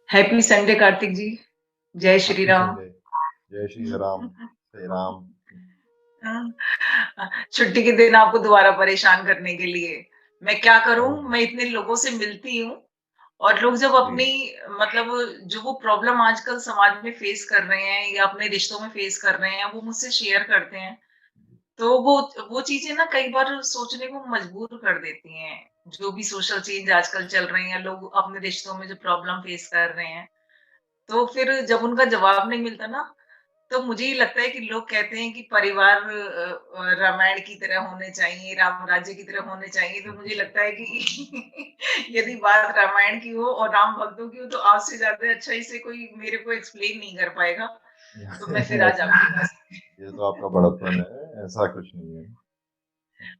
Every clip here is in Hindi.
हैप्पी संडे कार्तिक जी। जय श्री हैप्पी राम। संडे। जय श्री राम। श्री राम। छुट्टी के दिन आपको दोबारा परेशान करने के लिए। मैं क्या करूँ? ओह! मैं इतने लोगों से मिलती हूँ और लोग जब जी, अपनी मतलब जो वो प्रॉब्लम आजकल समाज में फेस कर रहे हैं या अपने रिश्तों में फेस कर रहे हैं, वो मुझसे शेयर करते हैं। तो वो चीज़ें ना कई बार सोचने को मजबूर कर देती हैं। जो भी सोशल चेंज आजकल चल रही हैं, लोग अपने रिश्तों में जो प्रॉब्लम फेस कर रहे हैं, तो फिर जब उनका जवाब नहीं मिलता ना, तो मुझे ये लगता है कि लोग कहते हैं कि परिवार रामायण की तरह होने चाहिए, राम राज्य की तरह होने चाहिए, तो मुझे लगता है कि यदि बात रामायण की हो और राम भक्तों की हो, तो आपसे ज़्यादा अच्छा इसे कोई मेरे को एक्सप्लेन नहीं कर पाएगा। तो मैं फिर आज ऐसा आपके पास ये तो आपका बड़प्पन है, ऐसा कुछ नहीं है।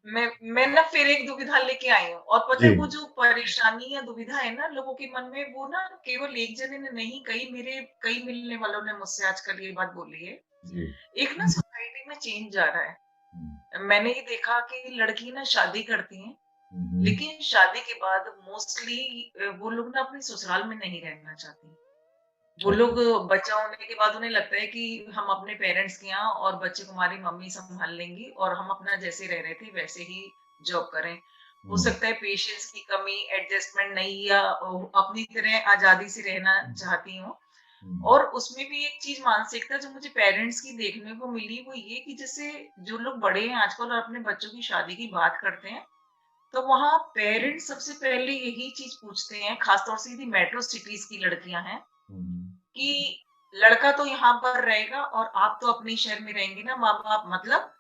मैं ना फिर एक दुविधा लेके आई हूँ और पता जी, है वो जो परेशानी या दुविधा है ना लोगों के मन में, वो ना केवल एक जने ने नहीं, कई मिलने वालों ने मुझसे आजकल ये बात बोली है। जी। एक ना सोसाइटी में चेंज आ रहा है। हुँ, मैंने ये देखा कि लड़की ना शादी करती हैं, हुँ, हुँ। लेकिन शादी के बाद मोस्टली वो लोग ना अपने ससुराल में नहीं रहना चाहती। वो लोग अच्छा। बच्चा होने के बाद उन्हें लगता है कि हम अपने पेरेंट्स के यहाँ और बच्चे को हमारी मम्मी संभाल लेंगी और हम अपना जैसे रह रहे थे वैसे ही जॉब करें। हो हुँ, सकता है पेशेंस की कमी, एडजस्टमेंट नहीं या अपनी तरह आज़ादी से रहना हुँ, चाहती हूँ। हुँ, और उसमें भी एक चीज़ मानसिकता जो मुझे पेरेंट्स की देखने को मिली वो ये कि जैसे जो लोग बड़े हैं आजकल और अपने बच्चों की शादी की बात करते हैं, तो वहाँ पेरेंट्स सबसे पहले यही चीज़ पूछते हैं, खासतौर से यदि मेट्रो सिटीज़ की लड़कियाँ हैं, हुँ। कि लड़का तो यहाँ पर रहेगा और आप तो अपने शहर में रहेंगे ना माँ-बाप, मतलब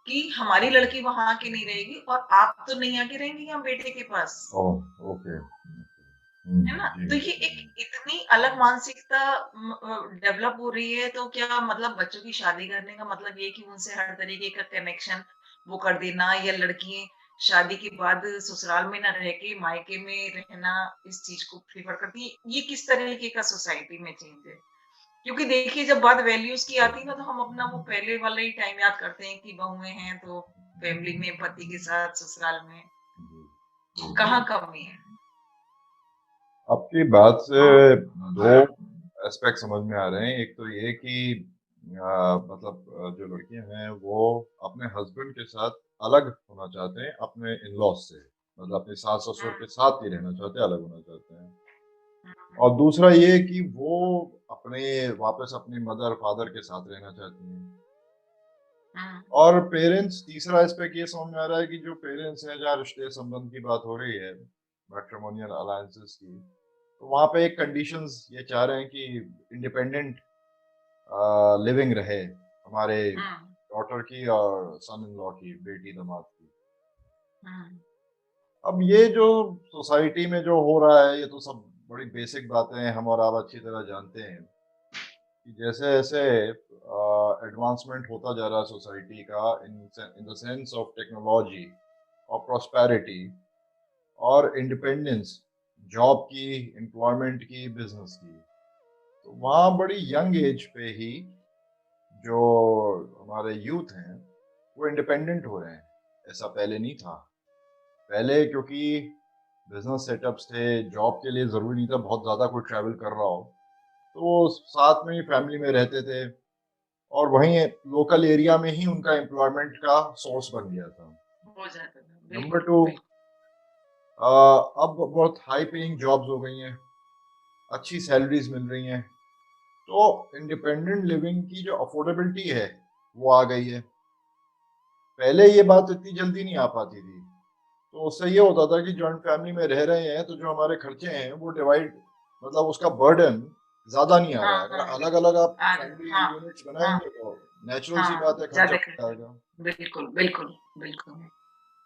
कि हमारी लड़की वहाँ आके नहीं रहेगी और आप तो नहीं आके रहेंगे यहाँ बेटे के पास। ओह! Okay, okay. हुँ, है ना? जी, तो ये एक जी। इतनी अलग मानसिकता डेवलप हो रही है, तो क्या मतलब बच्चों की शादी करने का मतलब ये कि उनसे हर तरीके का कनेक्शन वो कर देना, या लड़कियाँ शादी के बाद ससुराल में ना रह के मायके में रहना, इस चीज़ को प्रेफ़र करती हैं। ये किस तरीके का सोसाइटी में चेंज है? क्योंकि देखिए जब बात वैल्यूज़ की आती है ना, तो हम अपना वो पहले वाला ही टाइम याद करते हैं कि बहुएँ हैं तो फैमिली में पति के साथ ससुराल में, जी, जी, जी। कहाँ कमी है? आपकी बात से 2 एस्पेक्ट समझ में आ रहे हैं। एक तो ये कि जो लड़कियाँ हैं वो अपने हस्बैंड के साथ अलग होना चाहते हैं अपने इन-लॉज़ से। मतलब अपने सास-ससुर हुँ, के साथ नहीं रहना चाहते, अलग होना चाहते हैं। हुँ, और दूसरा ये कि वो अपने वापस अपनी मदर-फादर के साथ रहना चाहती हैं। हुँ, और पेरेंट्स तीसरा एस्पेक्ट ये समझ में आ रहा है कि जो पेरेंट्स हैं, जहाँ रिश्ते-संबंध की बात हो रही है, मैट्रिमोनियल अलायंसेस की, तो वहाँ पे एक कंडीशंस ये चाह रहे हैं कि इंडिपेंडेंट लिविंग रहे हमारे हुँ, डॉटर की और सन इन लॉ की, बेटी दामाद की। हुँ, अब ये जो सोसाइटी में जो हो रहा है, ये तो सब बड़ी बेसिक बातें हैं, हम और आप अच्छी तरह जानते हैं कि जैसे-जैसे एडवांसमेंट होता जा रहा है सोसाइटी का in the sense of technology और प्रॉस्पेरिटी और इंडिपेंडेंस, जॉब की, एम्प्लॉयमेंट की, बिज़नेस की, तो वहाँ बड़ी यंग एज पे ही जो हमारे यूथ हैं, वो इंडिपेंडेंट हो रहे हैं। ऐसा पहले नहीं था। पहले क्योंकि बिज़नेस सेटअप्स थे, जॉब के लिए ज़रूरी नहीं था बहुत ज़्यादा कोई ट्रैवल कर रहा हो, तो वो साथ में ही फैमिली में रहते थे और वहीं लोकल एरिया में ही उनका एम्प्लॉयमेंट का सोर्स बन गया था। हो जाता था। नंबर बिल्कुल, 2 बिल्कुल। अब बहुत हाई पेइंग जॉब्स हो गई हैं, अच्छी सैलरीज़ मिल रही हैं, तो इंडिपेंडेंट लिविंग की जो अफोर्डेबिलिटी है, वो आ गई है। पहले ये बात इतनी जल्दी नहीं आ पाती थी। तो उससे ये होता था कि जॉइंट फैमिली में रह रहे हैं, तो जो हमारे खर्चे हैं, वो डिवाइड मतलब उसका बर्डन ज़्यादा नहीं आ रहा हाँ, है। अगर हाँ, अलग-अलग आप आ रहा है। फैमिली हाँ, यूनिट्स हाँ, बनाएँगे, तो नेचुरल सी हाँ, बात है, खर्चा ज़्यादा बढ़ खर्चा। जाएगा। बिल्कुल, बिल्कुल, बिल्कुल।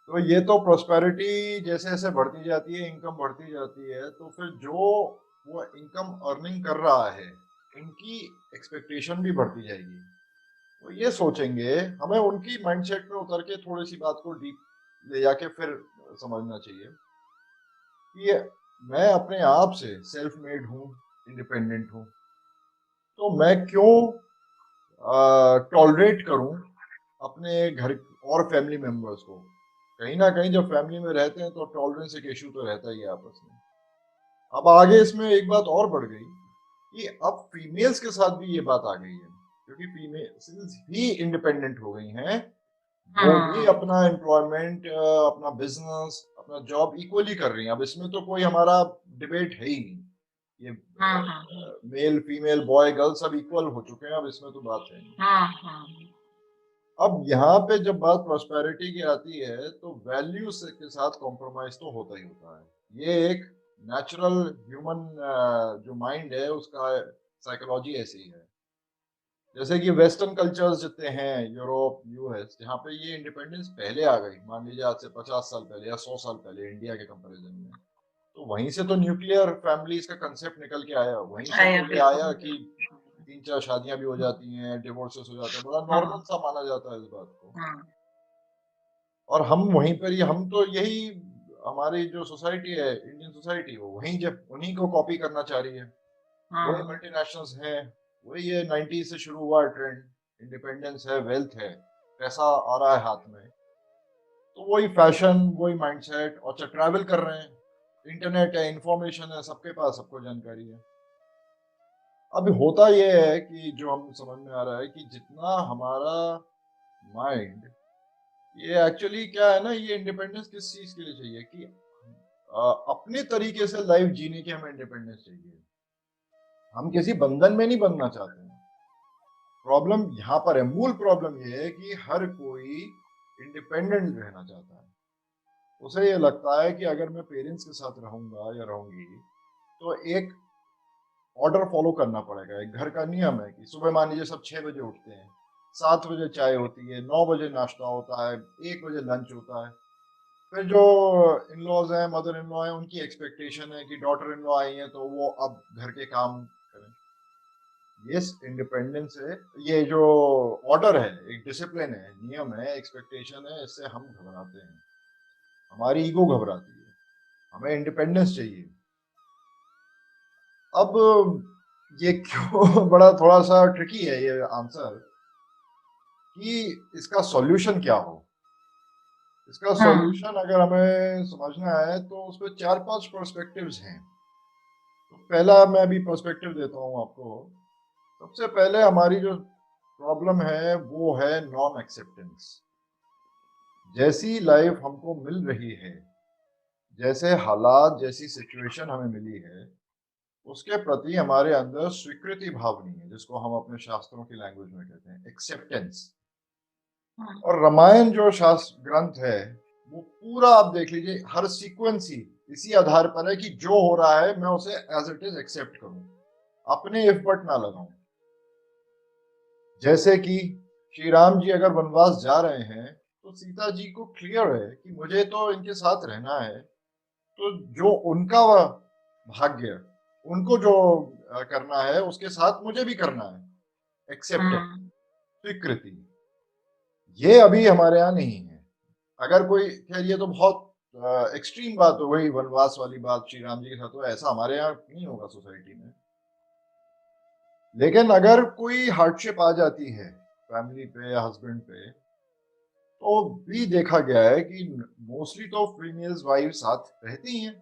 तो ये तो प्रॉस्पेरिटी जैसे-जैसे बढ़ती जाती है, इनकम बढ़ती जाती है, तो फिर जो वो इनकम अर्निंग कर रहा है, उनकी एक्सपेक्टेशन भी बढ़ती जाएगी। तो ये सोचेंगे, हमें उनकी माइंडसेट में उतर के थोड़ी-सी बात को डीप ले जाके फिर समझना चाहिए कि मैं अपने आप से सेल्फ मेड हूँ, इंडिपेंडेंट हूँ, तो मैं क्यों टॉलरेट करूँ अपने घर और फैमिली मेंबर्स को। कहीं न कहीं जब फैमिली में रहते हैं तो टॉलरेंस एक इश्यू तो रहता ही है आपस में। अब आगे इसमें एक बात और बढ़ गई कि अब फीमेल्स के साथ भी ये बात आ गई है, क्योंकि फीमेल्स भी इंडिपेंडेंट हो गई हैं। वो भी हुँ, अपना एम्प्लॉयमेंट, अपना बिजनेस, अपना जॉब इक्वली कर रही हैं। अब इसमें तो कोई हमारा डिबेट है ही नहीं। ये हुँ, हुँ, हुँ, मेल, फीमेल, बॉय, गर्ल सब इक्वल हो चुके हैं, अब इसमें तो बात है नहीं। हुँ, हुँ, अब यहाँ पे जब बात प्रॉस्पेरिटी की आती है, तो वैल्यूज के साथ कॉम्प्रोमाइज तो होता ही होता है। ये एक नेचुरल ह्यूमन जो माइंड है उसका साइकोलॉजी ऐसी ही है। जैसे कि वेस्टर्न कल्चर्स जितने हैं, यूरोप, यूएस, जहाँ पे ये इंडिपेंडेंस पहले आ गई, मान लीजिए आज से 50 साल पहले या 100 साल पहले इंडिया के कंपैरिजन में, तो वहीं से तो न्यूक्लियर फैमिलीज का कंसेप्ट निकल के आया। वहीं से आया तो ये बिल्कुल, आया कि बिल्कुल। 3-4 शादियाँ भी हो हुँ, जाती हैं, डिवोर्सेस हो जाते हैं, बड़ा हुँ, नॉर्मल सा माना जाता है इस बात को। हुँ, और हम वहीं पर ही, हम तो यही, हमारी जो सोसाइटी है, इंडियन सोसाइटी, वो वहीं जब उन्हीं को कॉपी करना चाह रही है। वही हुँ, मल्टीनेशनल्स हैं, वही ये 90 से शुरू हुआ ट्रेंड, इंडिपेंडेंस है, वेल्थ है, पैसा आ रहा है हाथ में, तो वही फैशन, वही माइंडसेट, और अच्छा ट्रैवल कर रहे हैं, इंटरनेट है, इंफॉर्मेशन है, सबके पास सबको जानकारी है। अब होता ये है कि जो हम समझ में आ रहा है कि जितना हमारा माइंड, ये एक्चुअली क्या है ना, ये इंडिपेंडेंस किस चीज के लिए चाहिए कि अपने तरीके से लाइफ जीने की हमें इंडिपेंडेंस चाहिए। हम किसी बंधन में नहीं बंधना चाहते हैं। प्रॉब्लम यहाँ पर है, मूल प्रॉब्लम ये है कि हर कोई इंडिपेंडेंट रहना चाहता है। उसे ये लगता है कि अगर मैं पेरेंट्स के साथ रहूंगा या रहूंगी, तो एक ऑर्डर फॉलो करना पड़ेगा। एक घर का नियम है कि सुबह मान लीजिए सब 6 बजे उठते हैं, 7 बजे चाय होती है, 9 बजे नाश्ता होता है, 1 बजे लंच होता है। फिर जो इन लॉज हैं, मदर इन लॉ है, उनकी एक्सपेक्टेशन है कि डॉटर इन लॉ आई है तो वो अब घर के काम करें। यस, इंडिपेंडेंस है, ये जो ऑर्डर है, एक डिसिप्लिन है, नियम है, एक्सपेक्टेशन है, इससे हम घबराते हैं, हमारी ईगो घबराती है, हमें इंडिपेंडेंस चाहिए। अब ये क्यों बड़ा थोड़ा सा ट्रिकी है ये आंसर, कि इसका सॉल्यूशन क्या हो। इसका हुँ, सॉल्यूशन अगर हमें समझना है तो उसमें 4-5 पर्सपेक्टिव्स हैं। तो पहला मैं अभी पर्सपेक्टिव देता हूँ आपको। सबसे पहले हमारी जो प्रॉब्लम है वो है नॉन एक्सेप्टेंस। जैसी लाइफ हमको मिल रही है, जैसे हालात, जैसी सिचुएशन हमें मिली है, उसके प्रति हमारे अंदर स्वीकृति भाव नहीं है, जिसको हम अपने शास्त्रों की लैंग्वेज में कहते हैं एक्सेप्टेंस। हुँ, और रामायण जो शास्त्र ग्रंथ है, वो पूरा आप देख लीजिए, हर सीक्वेंस ही इसी आधार पर है कि जो हो रहा है मैं उसे एज इट इज एक्सेप्ट करूं, अपने एफर्ट ना लगाऊं। जैसे कि श्री राम जी अगर वनवास जा रहे हैं, तो सीता जी को क्लियर है कि मुझे तो इनके साथ रहना है, तो जो उनका भाग्य, उनको जो करना है उसके साथ मुझे भी करना है। एक्सेप्टेंस, हुँ, स्वीकृति, ये अभी हमारे यहाँ नहीं है। अगर कोई, खैर ये तो बहुत एक्सट्रीम बात हो गई, वनवास वाली बात श्री राम जी के साथ, तो ऐसा हमारे यहाँ नहीं होगा सोसाइटी में। लेकिन अगर कोई हार्डशिप आ जाती है फैमिली पे या हस्बैंड पे, तो भी देखा गया है कि मोस्टली तो फीमेल्स वाइफ साथ रहती हैं।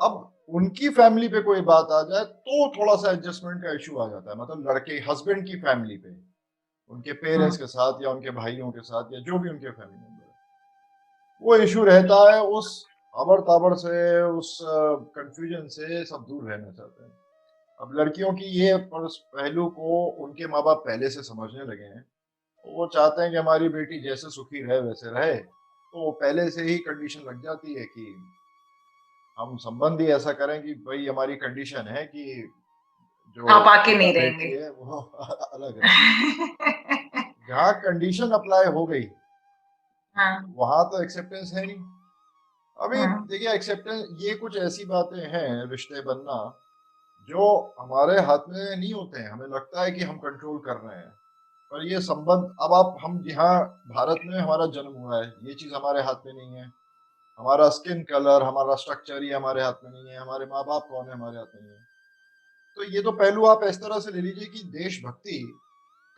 अब उनकी फैमिली पे कोई बात आ जाए तो थोड़ा सा एडजस्टमेंट का इशू आ जाता है, मतलब लड़के हस्बैंड की फैमिली पे, उनके पेरेंट्स हुँ, के साथ या उनके भाइयों के साथ या जो भी उनके फैमिली मेंबर है, वो इशू रहता है। उस अबर ताबर से, उस कंफ्यूजन से सब दूर रहना चाहते हैं। अब लड़कियों की ये पहलू को उनके माँ बाप पहले से समझने लगे हैं, तो वो चाहते हैं कि हमारी बेटी जैसे सुखी रहे वैसे रहे, तो वो पहले से ही कंडीशन लग जाती है कि हम संबंध ही ऐसा करें कि भाई हमारी कंडीशन है कि जो आप आके बेटा नहीं बेटी रहेंगे। है वो अलग रहे। जहाँ कंडीशन अप्लाई हो गई, हाँ, वहां तो एक्सेप्टेंस है नहीं। अभी हुँ, देखिए, एक्सेप्टेंस ये कुछ ऐसी बातें हैं, रिश्ते बनना, जो हमारे हाथ में नहीं होते हैं। हमें लगता है कि हम कंट्रोल कर रहे हैं, पर ये संबंध, अब आप, हम यहाँ भारत में हमारा जन्म हुआ है, ये चीज हमारे हाथ में नहीं है। हमारा स्किन कलर, हमारा स्ट्रक्चर, ये हमारे हाथ में नहीं है। हमारे माँ बाप कौन है, हमारे हाथ में नहीं है। तो ये तो पहलू आप इस तरह से ले लीजिए कि देशभक्ति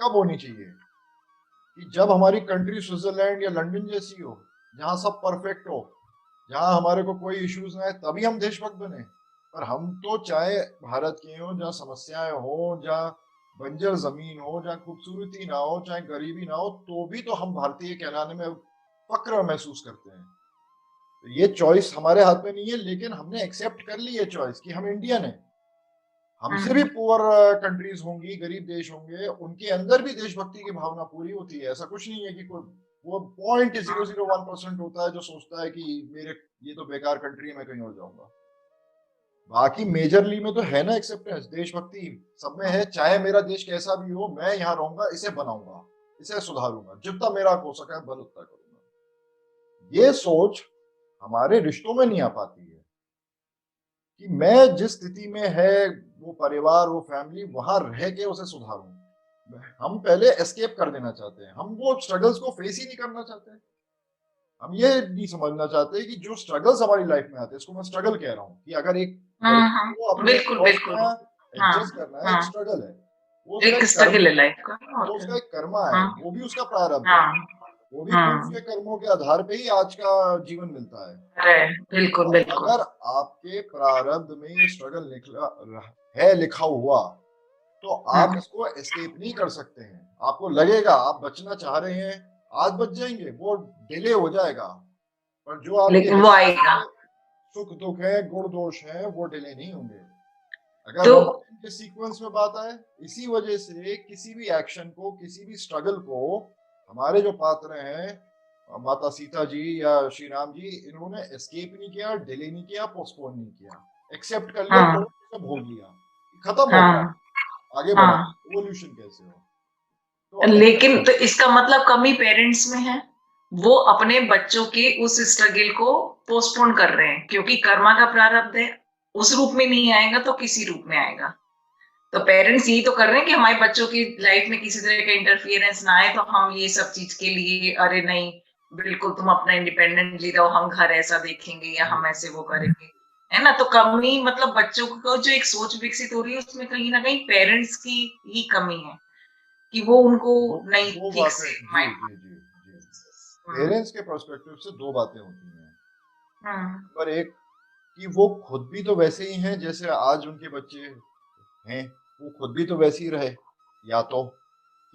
कब होनी चाहिए, कि जब हमारी कंट्री स्विट्जरलैंड या लंदन जैसी हो, जहाँ सब परफेक्ट हो, जहाँ हमारे को कोई इश्यूज ना है, तभी हम देशभक्त बने। पर हम तो चाहे भारत के हों, जहाँ समस्याएँ हों, जहाँ बंजर ज़मीन हो, जहाँ खूबसूरती ना हो, चाहे गरीबी ना हो, तो भी तो हम भारतीय कहलाने में फ़क्र महसूस करते हैं। तो ये चॉइस हमारे हाथ में नहीं है, लेकिन हमने एक्सेप्ट कर ली है चॉइस कि हम इंडियन हैं। हमसे भी हुँ, पुअर कंट्रीज़ होंगी, गरीब देश होंगे, उनके अंदर भी देशभक्ति की भावना पूरी होती है। ऐसा कुछ नहीं है कि कोई वो हाँ, 0.001% होता है जो सोचता है कि मेरे ये तो बेकार कंट्री है, मैं कहीं और जाऊँगा। बाकी मेजरली में तो है ना एक्सेप्टेंस, देशभक्ति सब में है, चाहे मेरा देश कैसा भी हो, मैं यहाँ रहूँगा, इसे बनाऊँगा, इसे सुधारूँगा, जितना मेरा हो सका है बल उतना करूँगा। ये सोच हमारे रिश्तों में नहीं आ पाती है कि मैं जिस स्थिति में है, वो परिवार, वो फैमिली, वहाँ रह के उसे सुधारूँ। हम पहले एस्केप कर देना चाहते हैं, हम वो स्ट्रगल्स को फेस ही नहीं करना चाहते। हम ये नहीं समझना चाहते कि जो स्ट्रगल्स हमारी लाइफ में आते हैं, इसको मैं स्ट्रगल कह रहा हूँ कि अगर एक हाँ, लड़के हाँ, को अपने बिल्कुल, बॉस के बिल्कुल। यहाँ हाँ, एडजस्ट करना है, एक हाँ, स्ट्रगल है। वो उसका एक एक कर्म स्ट्रगल है लाइफ का और वो क्या। उसका एक कर्मा है, हाँ, वो भी उसका प्रारब्ध है। हाँ, वो भी पूर्व के हाँ, कर्मों के आधार पे ही आज का जीवन मिलता है। अरे! बिल्कुल, तो बिल्कुल। अगर आपके प्रारब्ध में ये स्ट्रगल निकला है लिखा हुआ, तो आप हुँ, इसको एस्केप नहीं कर सकते हैं। आपको लगेगा आप बचना चाह रहे हैं, आज बच जाएँगे, वो डिले हो जाएगा। पर जो आपकी लेकिन वो हिस्ट्री आएगा। में सुख-दुःख है, गुण-दोष हैं, वो डिले नहीं होंगे। अगर तो 1 टाइम के सीक्वेंस में बात आए, इसी वजह से किसी भी एक्शन को, किसी भी स्ट्रगल को हमारे जो पात्र हैं माता सीता जी या श्री राम जी, इन्होंने एस्केप नहीं किया, डिले नहीं किया, पोस्टपोन नहीं किया। एक्सेप्ट कर लिया, हाँ, करो, सब भोग लिया। खत्म हो गया, हाँ, आगे बढ़ो, हाँ। इवोल्यूशन कैसे हो? तो लेकिन एक्सेप्टेंस तो इसका मतलब कमी पेरेंट्स में है। वो अपने बच्चों के उस स्ट्रगल को पोस्टपोन कर रहे हैं क्योंकि कर्मा का प्रारब्ध है। उस रूप में नहीं आएगा तो किसी रूप में आएगा। तो पेरेंट्स यही तो कर रहे हैं कि हमारे बच्चों की लाइफ में किसी तरह का इंटरफियरेंस ना आए, तो हम ये सब चीज के लिए अरे नहीं, बिल्कुल तुम अपना इंडिपेंडेंटली रहो, हम घर ऐसा देखेंगे या जी, हम ऐसे वो करेंगे। है ना? तो कमी मतलब बच्चों को जो एक सोच विकसित हो रही है उसमें कहीं ना कहीं पेरेंट्स की ही कमी है कि वो उनको दो नहीं 2 ठीक बातें से जी, माइंड। जी, जी, जी। हम्म, पेरेंट्स के पर्सपेक्टिव से 2 बातें होती हैं। हम्म, नंबर 1 कि वो खुद भी तो वैसे ही हैं जैसे आज उनके बच्चे हैं, वो खुद भी तो वैसे ही रहे, या तो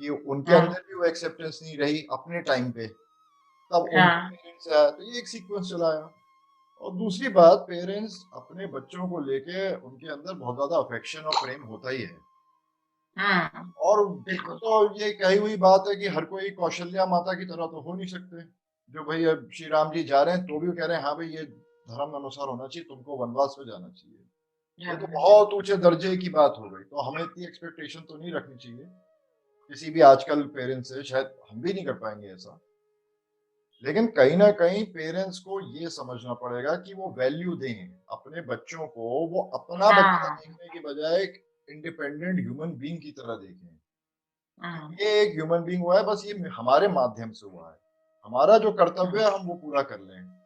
कि उनके हम्म, अंदर भी वो एक्सेप्टेंस नहीं रही अपने टाइम पे, तब उनके हाँ, पेरेंट्स आया, तो ये एक सीक्वेंस चला आया। और दूसरी बात पेरेंट्स अपने बच्चों को लेके उनके अंदर बहुत ज़्यादा अफेक्शन और प्रेम होता ही है। हम्म, और वो बिल्कुल। तो ये कही हुई बात है कि हर कोई कौशल्या माता की तरह तो हो नहीं सकते। जो भई अब श्री राम जी जा रहे हैं, तो भी वो कह रहे हैं, हाँ भई ये धर्म अनुसार होना चाहिए, तुमको वनवास में जाना चाहिए। ये तो हाँ, बहुत ऊँचे दर्जे की बात हो गई, तो हमें इतनी एक्सपेक्टेशन तो नहीं रखनी चाहिए। किसी भी आजकल पेरेंट्स से शायद हम भी नहीं कर पाएँगे ऐसा। लेकिन कहीं न कहीं पेरेंट्स को ये समझना पड़ेगा कि वो वैल्यू दें, अपने बच्चों को वो अपना बच्चा हाँ, देखने की बजाय एक इंडिपेंडेंट ह्यूमन बीइंग की तरह देखें। हाँ, ये एक ह्यूमन बीइंग हुआ है, बस ये हमारे माध्यम से हुआ है। हमारा जो कर्तव्य है हम वो पूरा कर लें।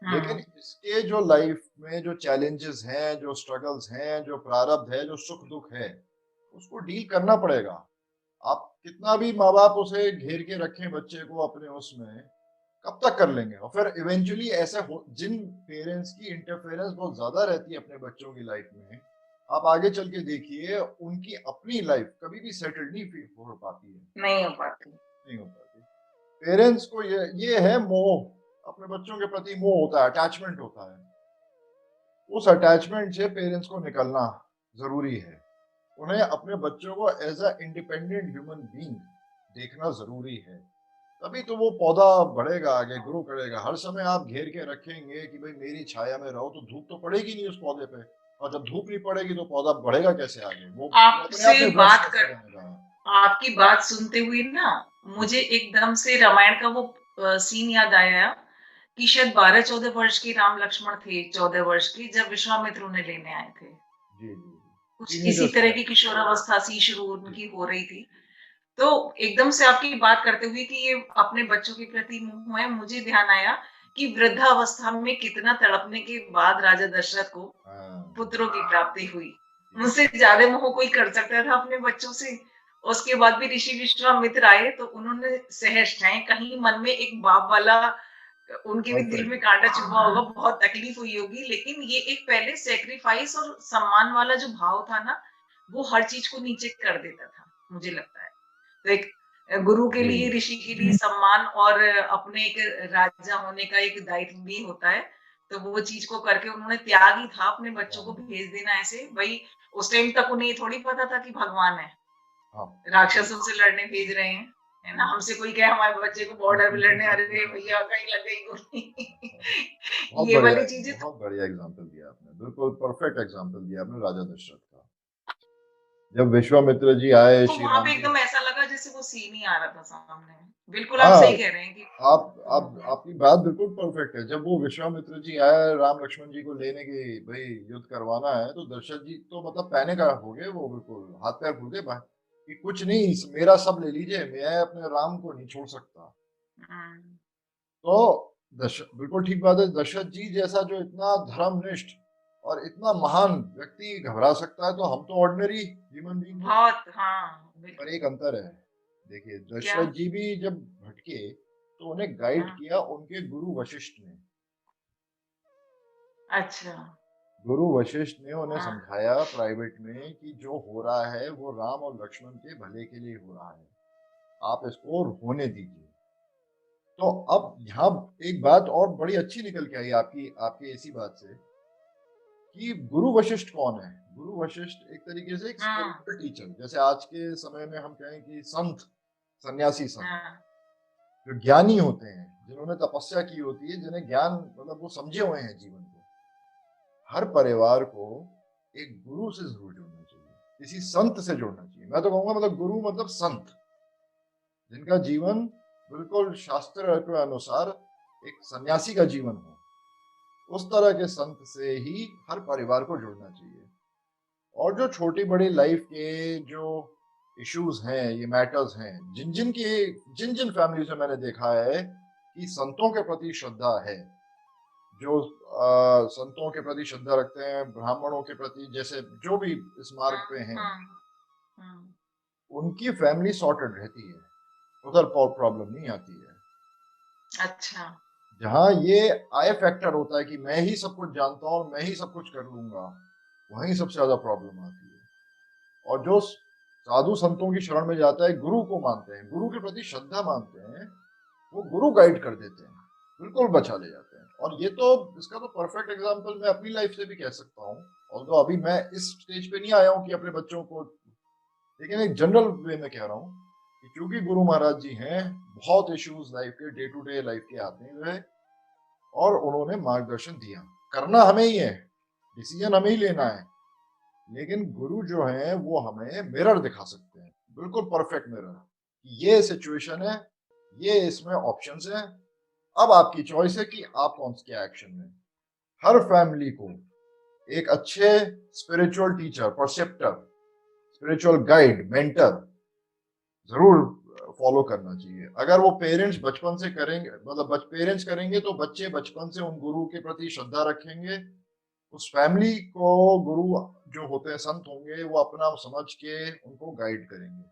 लेकिन हाँ, इसके जो लाइफ में जो चैलेंजेस हैं, जो स्ट्रगल्स हैं, जो प्रारब्ध है, जो सुख-दुःख है, उसको डील करना पड़ेगा। आप कितना भी माँ-बाप उसे घेर के रखें बच्चे को अपने उसमें, कब तक कर लेंगे? और फिर इवेंचुअली ऐसा हो जिन पेरेंट्स की इंटरफेरेंस बहुत ज़्यादा रहती है अपने बच्चों की लाइफ में, आप आगे चल के देखिए उनकी अपनी लाइफ कभी भी सेटल्ड नहीं हो पाती है, नहीं हो पाती। नहीं हो पाती। पेरेंट्स को ये है मोह, अपने बच्चों के प्रति मोह होता है, अटैचमेंट होता है। उस अटैचमेंट से पेरेंट्स को निकलना ज़रूरी है। उन्हें अपने बच्चों को as a independent human being देखना ज़रूरी है। तभी तो वो पौधा बढ़ेगा आगे, ग्रो करेगा। हर समय आप घेर के रखेंगे कि भई मेरी छाया में रहो, तो धूप तो पड़ेगी नहीं उस पौधे पे, और जब धूप नहीं पड़ेगी तो पौधा बढ़ेगा कैसे आगे? वो अपने आपसे आप में वृक्ष बात कैसे कर बनेगा? आपकी बात सुनते हुए ना मुझे एकदम से रामायण का वो सीन याद आया कि शायद 12-14 वर्ष के राम लक्ष्मण थे, 14 वर्ष के, जब विश्वामित्र उन्हें लेने आए थे। जी, जी, जी। कुछ इसी टीनेजर्स तरह थे। की किशोरावस्था सी शुरू जी, उनकी हो रही थी। तो एकदम से आपकी बात करते हुए कि ये अपने बच्चों के प्रति मोह है, मुझे ध्यान आया कि वृद्धावस्था में कितना तड़पने के बाद राजा दशरथ को हाँ, पुत्रों की प्राप्ति हुई। जी, मुझसे ज्यादा मोह कोई कर सकता था अपने बच्चों से। उसके बाद भी ऋषि विश्वामित्र आए तो उन्होंने सहज ठाए, कहीं मन में एक बाप वाला उनके भी दिल परफेक्ट। में काँटा चुभा होगा, बहुत तकलीफ हुई होगी, लेकिन ये एक पहले सैक्रिफाइस और सम्मान वाला जो भाव था ना, वो हर चीज़ को नीचे कर देता था, मुझे लगता है। तो एक गुरु के जी। लिए, ऋषि के लिए सम्मान और अपने एक राजा होने का एक दायित्व भी होता है। तो वो चीज़ को करके उन्होंने त्याग ही था अपने बच्चों को हाँ, भेज देना ऐसे। भई उस टाइम तक उन्हें ये थोड़ी पता था कि भगवान है, हाँ, जी, राक्षसों से लड़ने भेज रहे हैं, है ना? जी। हमसे कोई कहे हमारे बच्चे को बॉर्डर पे लड़ने, अरे भैया कहीं लग गई गोली। बहुत ये बढ़िया, वाली चीज़ें तो बहुत बढ़िया एग्ज़ाम्पल दिया आपने। बिल्कुल परफेक्ट एग्ज़ाम्पल दिया आपने राजा दशरथ का। जब विश्वामित्र जी आए तो श्री वहाँ राम पे जी। एकदम ऐसा लगा जैसे वो सीन ही आ रहा था सामने। बिल्कुल आप हाँ, सही कह रहे हैं कि आप आपकी बात बिल्कुल परफेक्ट है। जब वो विश्वामित्र जी आए राम लक्ष्मण जी को लेने की भई युद्ध करवाना है, तो दशरथ जी तो मतलब पैनिक हो गए वो बिल्कुल, हाथ-पैर फूल गए कि कुछ नहीं मेरा सब ले लीजिए, मैं अपने राम को नहीं छोड़ सकता। हुँ, तो बिल्कुल ठीक बात है, दशरथ जी जैसा जो इतना धर्मनिष्ठ और इतना महान व्यक्ति घबरा सकता है, तो हम तो ऑर्डिनरी ह्यूमन बीइंग हैं। बहुत हाँ, पर बिल्कुल। एक अंतर है, देखिए क्या? दशरथ जी भी जब भटके, तो उन्हें गाइड हाँ, किया उनके गुरु वशिष्ठ ने। अच्छा, गुरु वशिष्ठ ने उन्हें हाँ, समझाया प्राइवेट में कि जो हो रहा है वो राम और लक्ष्मण के भले के लिए हो रहा है, आप इसको होने दीजिए। तो अब यहाँ एक बात और बड़ी अच्छी निकल के आई आपकी आपके इसी बात से कि गुरु वशिष्ठ कौन है? गुरु वशिष्ठ एक तरीके से एक हाँ, स्पिरिचुअल टीचर, जैसे आज के समय में हम कहें कि संत, सन्यासी संत, हाँ, जो ज्ञानी होते हैं, जिन्होंने तपस्या की होती है, जिन्हें ज्ञान मतलब वो समझे हुए हैं जीवन को। हर परिवार को एक गुरु से ज़रूर जुड़ना चाहिए, किसी संत से जुड़ना चाहिए। मैं तो कहूँगा मतलब गुरु मतलब संत, जिनका जीवन बिल्कुल शास्त्र के अनुसार एक सन्यासी का जीवन हो। उस तरह के संत से ही हर परिवार को जुड़ना चाहिए। और जो छोटी-बड़ी लाइफ के जो इश्यूज़ हैं, ये मैटर्स हैं, जिन-जिन फैमिलीज़ में मैंने देखा है कि संतों के प्रति श्रद्धा है, जो संतों के प्रति श्रद्धा रखते हैं, ब्राह्मणों के प्रति जैसे जो भी इस मार्ग हाँ, पे हैं, हाँ, हाँ, उनकी फैमिली सॉर्टेड रहती है, उधर प्रॉब्लम नहीं आती है। अच्छा, जहाँ ये आई फैक्टर होता है कि मैं ही सब कुछ जानता हूँ और मैं ही सब कुछ कर लूँगा, वहीं सबसे ज़्यादा प्रॉब्लम आती है। और जो साधु संतों की शरण में जाता है, गुरु को मानते हैं, गुरु के प्रति श्रद्धा मानते हैं, वो गुरु गाइड कर देते हैं, बिल्कुल बचा ले जाते हैं। और ये तो इसका तो परफेक्ट एग्जांपल मैं अपनी लाइफ से भी कह सकता हूँ। ऑल्दो अभी मैं इस स्टेज पे नहीं आया हूँ कि अपने बच्चों को, लेकिन एक जनरल वे में कह रहा हूँ कि क्योंकि गुरु महाराज जी हैं, बहुत इश्यूज लाइफ के डे टू डे लाइफ के आते हैं और उन्होंने मार्गदर्शन दिया। करना हमें ही है, डिसीजन हमें ही लेना हाँ, है, लेकिन गुरु जो हैं वो हमें मिरर दिखा सकते हैं, बिल्कुल परफेक्ट मिरर। ये सिचुएशन है, ये इसमें ऑप्शंस हैं, अब आपकी चॉइस है कि आप कौन से क्या एक्शन लें। हर फैमिली को एक अच्छे spiritual teacher, परसेप्टर, spiritual guide, mentor ज़रूर फॉलो करना चाहिए। अगर वो पेरेंट्स बचपन से करेंगे मतलब पेरेंट्स करेंगे तो बच्चे बचपन से उन गुरु के प्रति श्रद्धा रखेंगे। उस फैमिली को गुरु जो होते हैं संत होंगे वो अपना समझ के उनको गाइड करेंगे।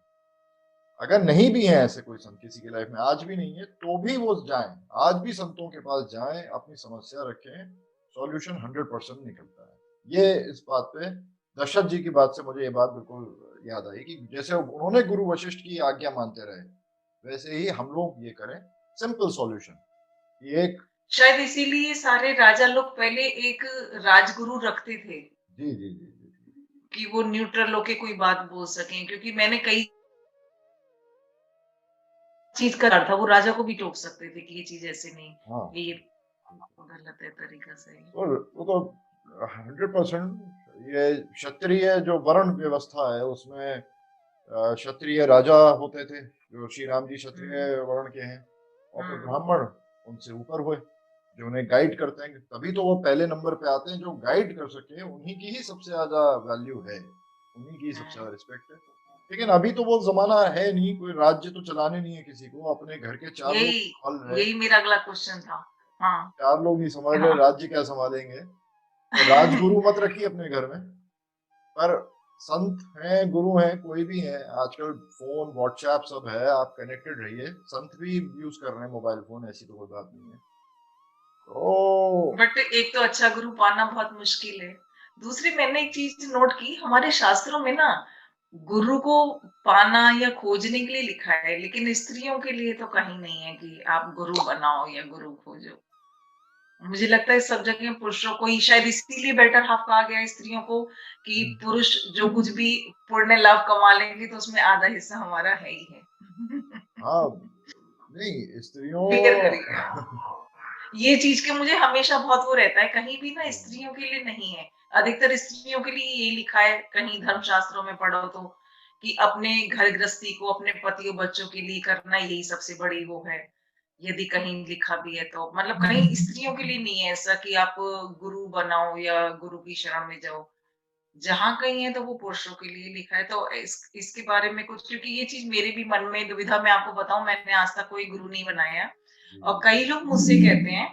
अगर नहीं भी है ऐसे कोई संत किसी की लाइफ में आज भी नहीं है तो भी वो जाएं, आज भी संतों के पास जाएं, अपनी समस्या रखें, सॉल्यूशन 100% निकलता है। ये इस बात पे दशरथ जी की बात से मुझे ये बात बिल्कुल याद आई कि जैसे उन्होंने गुरु वशिष्ठ की आज्ञा मानते रहे, वैसे ही हम लोग ये करें। सिंपल सॉल्यूशन ये एक। शायद इसीलिए सारे राजा लोग पहले एक राजगुरु रखते थे, जी, जी, जी, जी, जी। कि वो न्यूट्रल होके कोई बात बोल सकें, क्योंकि मैंने कई चीज़ का डर था, वो राजा को भी टोक सकते थे कि ये चीज़ ऐसे नहीं, हाँ, ये गलत है, तरीका सही है। और वो तो 100% ये क्षत्रिय जो वर्ण व्यवस्था है उसमें क्षत्रिय राजा होते थे, जो श्री राम जी हुँ, क्षत्रिय वर्ण के हैं, और फिर हुँ, ब्राह्मण उनसे ऊपर हुए, जो उन्हें गाइड करते हैं। तभी तो वो पहले नंबर पे आते हैं, जो गाइड कर सके, उन्हीं की ही सबसे ज़्यादा वैल्यू है, उन्हीं की ही सबसे हुँ। ज़्यादा रिस्पेक्ट है। लेकिन अभी तो वो ज़माना है नहीं, कोई राज्य तो चलाने नहीं है किसी को, अपने घर के 4 लोग यही सँभाल रहे हैं, यही मेरा अगला क्वेश्चन था। हाँ, 4 लोग नहीं सँभाल रहे, हाँ। राज्य क्या सँभालेंगे? तो राजगुरु मत रखिए अपने घर में। पर संत हैं, गुरु हैं, कोई भी हैं, आजकल फ़ोन, व्हाट्सऐप सब है, आप कनेक्टेड रहिए। संत भी यूज़ कर रहे हैं मोबाइल फ़ोन, ऐसी तो कोई बात नहीं है। तो बट एक तो अच्छा गुरु पाना बहुत मुश्किल है। दूसरी मैंने एक चीज़ नोट की, हमारे शास्त्रों में ना गुरु को पाना या खोजने के लिए लिखा है, लेकिन स्त्रियों के लिए तो कहीं नहीं है कि आप गुरु बनाओ या गुरु खोजो। मुझे लगता है सब जगह पुरुषों को ही शायद इसीलिए बेटर हाफ कहा गया है स्त्रियों को कि पुरुष जो कुछ भी पुण्य लाभ कमा लेंगे तो उसमें आधा हिस्सा हमारा है ही है। हाँ, नहीं बेयर स्त्रियों करिएगा। ये चीज के मुझे हमेशा बहुत वो रहता है, कहीं भी ना स्त्रियों के लिए नहीं है। अधिकतर स्त्रियों के लिए ये लिखा है कहीं धर्मशास्त्रों में पढ़ो तो कि अपने घर गृहस्थी को अपने पति और बच्चों के लिए करना यही सबसे बड़ी वो है। यदि कहीं लिखा भी है तो मतलब कहीं स्त्रियों के लिए नहीं है ऐसा कि आप गुरु बनाओ या गुरु की शरण में जाओ। जहाँ कहीं है तो वो पुरुषों के लिए लिखा है। तो इसके बारे में कुछ, क्योंकि ये चीज मेरे भी मन में दुविधा, मैं आपको बताऊं मैंने आज तक कोई गुरु नहीं बनाया। जी और कई लोग मुझसे कहते हैं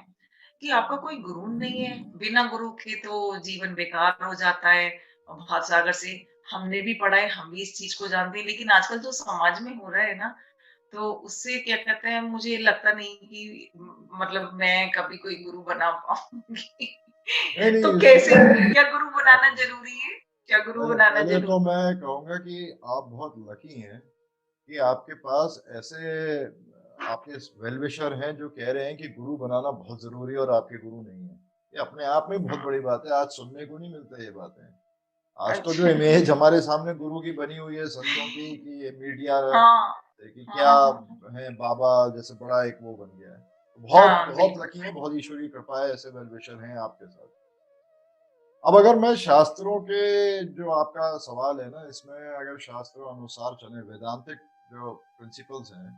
कि आपका कोई गुरु नहीं है, बिना गुरु के तो जीवन बेकार हो जाता है। और भावसागर से हमने भी पढ़ा है, हम भी इस चीज को जानते हैं, लेकिन आजकल जो समाज में हो रहा है ना, तो उससे क्या कहते हैं, मुझे लगता नहीं कि मतलब मैं कभी कोई गुरु बना पाऊंगी। नहीं तो नहीं कैसे, इसमें क्या गुरु बनाना जरूरी है? क्या गुरु पहले बनाना पहले तो जरूरी मैं कहूंगा कि आप बहुत लकी हैं कि आपके पास ऐसे आपके वेल विशर हैं जो कह रहे हैं कि गुरु बनाना बहुत जरूरी है और आपके गुरु नहीं है। ये अपने आप में बहुत है? बड़ी बात है, आज सुनने को नहीं मिलता ये बातें। आज तो जो अच्छा। इमेज हमारे सामने गुरु की बनी हुई है संतों की कि ये मीडिया हाँ, कि क्या हाँ, हाँ, है, बाबा जैसे बड़ा एक वो बन गया है। बहुत हाँ, बहुत बिल्कुल। लकी है, बहुत ईश्वरीय कृपा है, ऐसे वेल विशर हैं आपके साथ। अब अगर मैं शास्त्रों के जो आपका सवाल है ना, इसमें अगर शास्त्रों अनुसार चले, वेदांतिक जो प्रिंसिपल्स हैं,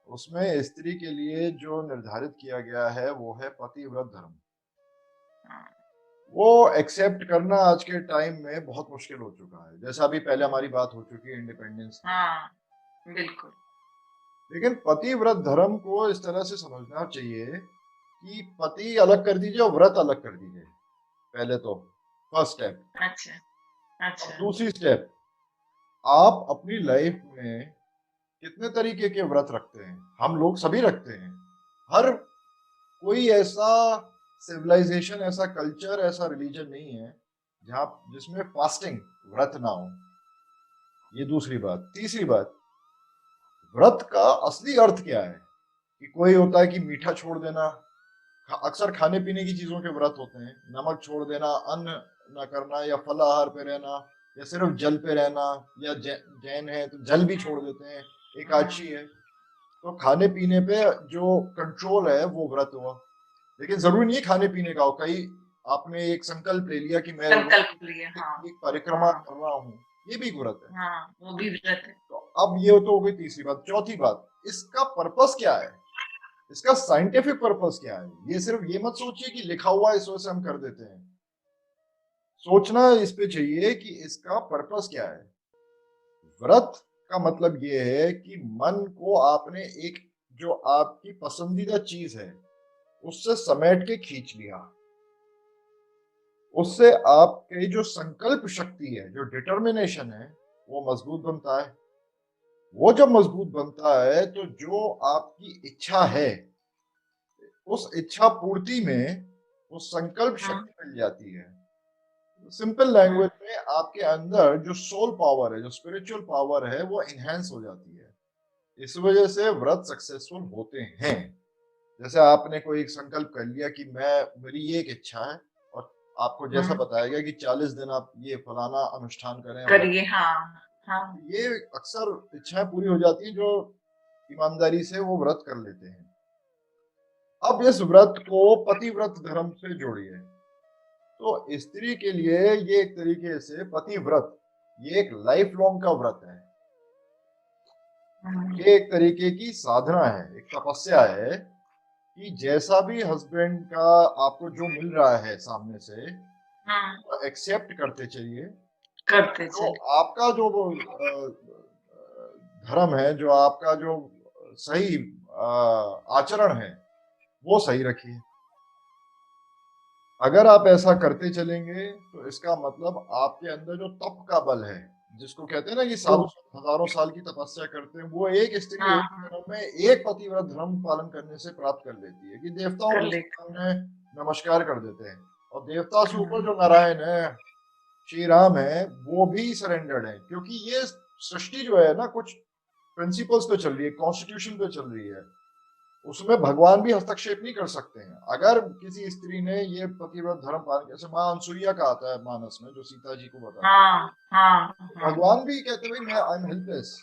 उसमें स्त्री के लिए जो निर्धारित किया गया है वो है पतिव्रत धर्म। हाँ, वो एक्सेप्ट करना आज के टाइम में बहुत मुश्किल हो चुका है, जैसा अभी पहले हमारी बात हो चुकी है इंडिपेंडेंस डे। हाँ, बिल्कुल। लेकिन पतिव्रत धर्म को इस तरह से समझना चाहिए कि पति अलग कर दीजिए और व्रत अलग कर दीजिए, पहले तो फर्स्ट स्टेप। अच्छा, अब अच्छा। दूसरी स्टेप, आप अपनी लाइफ में कितने तरीके के व्रत रखते हैं? हम लोग सभी रखते हैं। हर कोई ऐसा सिविलाइजेशन, ऐसा कल्चर, ऐसा रिलीजन नहीं है जहाँ जिसमें फास्टिंग व्रत ना हो। ये दूसरी बात। तीसरी बात, व्रत का असली अर्थ क्या है? कि कोई होता है कि मीठा छोड़ देना, अक्सर खाने पीने की चीजों के व्रत होते हैं, नमक छोड़ देना, अन्न न करना, या फलाहार पे रहना, या सिर्फ जल पे रहना, या जैन है तो जल भी छोड़ देते हैं, हम्म, एकादशी है। तो खाने पीने पे जो कंट्रोल है वो व्रत हुआ। लेकिन जरूरी नहीं है खाने पीने का हो। कई आपने एक संकल्प ले लिया कि मैं रोज संकल्प लिए, हाँ। एक परिक्रमा हाँ, कर रहा हूँ, ये भी एक व्रत है। हाँ, वो भी व्रत है। तो अब ये तो हो गई तीसरी बात। चौथी बात, इसका पर्पस क्या है? इसका साइंटिफिक पर्पस क्या है? ये सिर्फ ये मत सोचिए कि लिखा हुआ है इस वजह से हम कर देते हैं। सोचना इस पे चाहिए कि इसका पर्पस क्या है। व्रत का मतलब ये है कि मन को आपने एक जो आपकी पसंदीदा चीज है उससे समेट के खींच लिया। उससे आपके जो संकल्प शक्ति है, जो डिटर्मिनेशन है, वो मजबूत बनता है। वो जब मजबूत बनता है तो जो आपकी इच्छा है, उस इच्छा पूर्ति में वो संकल्प हाँ, शक्ति मिल जाती है। सिंपल हाँ, लैंग्वेज में आपके अंदर जो सोल पावर है, जो स्पिरिचुअल पावर है, वो एनहेंस हो जाती है। इस वजह से व्रत सक्सेसफुल होते हैं। जैसे आपने कोई एक संकल्प कर लिया कि मैं मेरी ये एक इच्छा है, और आपको जैसा हाँ, बताया गया कि 40 दिन आप ये फलाना अनुष्ठान करें, व्रत। करिए, हाँ, हाँ, ये अक्सर इच्छाएं पूरी हो जाती हैं जो ईमानदारी से वो व्रत कर लेते हैं। अब इस व्रत को पतिव्रत धर्म से जोड़िए। तो स्त्री के लिए ये एक तरीके से पतिव्रत, ये एक लाइफ लॉन्ग का व्रत है। हाँ, ये एक तरीके की साधना है, एक तपस्या है कि जैसा भी हस्बैंड का आपको जो मिल रहा है सामने से, हाँ, तो एक्सेप्ट करते चलिए। करते जो चले। आपका जो वो धर्म है, जो आपका जो सही आचरण है, वो सही रखिए। अगर आप ऐसा करते चलेंगे तो इसका मतलब आपके अंदर जो तप का बल है, जिसको कहते हैं ना कि तो सालों हजारों साल की तपस्या करते हैं, वो एक स्त्री हाँ, एक हाँ, जन्म में एक पतिव्रत धर्म पालन करने से प्राप्त कर लेती है कि देवताओं कर के लेते सामने नमस्कार कर देते हैं। और देवता से ऊपर हैं। जो नारायण है, श्री राम है, वो भी सरेंडर्ड है, क्योंकि ये सृष्टि जो है ना कुछ प्रिंसिपल्स पे चल रही है, कॉन्स्टिट्यूशन पे चल रही है, उसमें भगवान भी हस्तक्षेप नहीं कर सकते हैं। अगर किसी स्त्री ने ये पतिव्रत धर्म पालन, जैसे माँ अनसुईया का आता है मानस में, जो सीता जी को बताती है, हाँ, हाँ, तो हाँ, भगवान भी कहते हैं भाई मैं आई एम हेल्पलेस।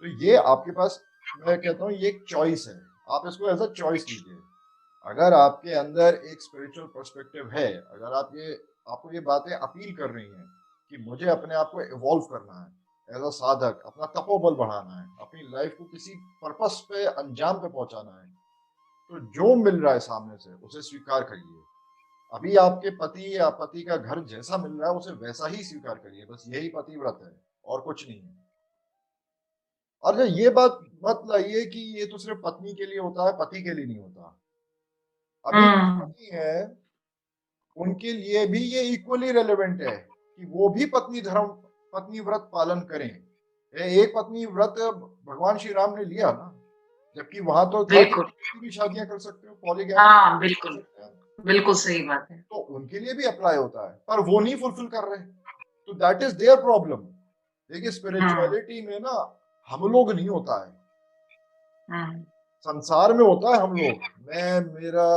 तो ये आपके पास, मैं कहता हूँ ये एक चॉइस है, आप इसको एज अ चॉइस लीजिए। अगर आपके अंदर एक स्पिरिचुअल पर्सपेक्टिव है, अगर आपको ये बातें अपील कर रही हैं कि मुझे अपने आप को इवॉल्व करना है एज अ साधक, अपना तपोबल बढ़ाना है, अपनी लाइफ को किसी पर्पस पे अंजाम पे पहुंचाना है, तो जो मिल रहा है सामने से उसे स्वीकार करिए। अभी आपके पति या पति का घर जैसा मिल रहा है उसे वैसा ही स्वीकार करिए, बस यही पतिव्रत है और कुछ नहीं है। और जो ये बात मत लाइए कि ये तो सिर्फ पत्नी के लिए होता है, पति के लिए नहीं होता। अभी जो हम्म, पति है उनके लिए भी ये इक्वली रेलेवेंट है कि वो भी पत्नी व्रत पालन करें। एक पत्नी व्रत भगवान श्री राम ने लिया ना, जबकि वहां तो था कि बिल्कुल। कितनी भी शादियां कर सकते हो, पॉलीगैमी हाँ, कर बिल्कुल, सकते हैं, बिल्कुल सही बात है। तो उनके लिए भी अप्लाई होता है, पर वो नहीं फुलफिल कर रहे, तो दैट इज देयर प्रॉब्लम। देखिए हम्म, स्पिरिचुअलिटी में ना हम लोग नहीं होता है, हम्म, संसार में होता है हम लोग, मैं, मेरा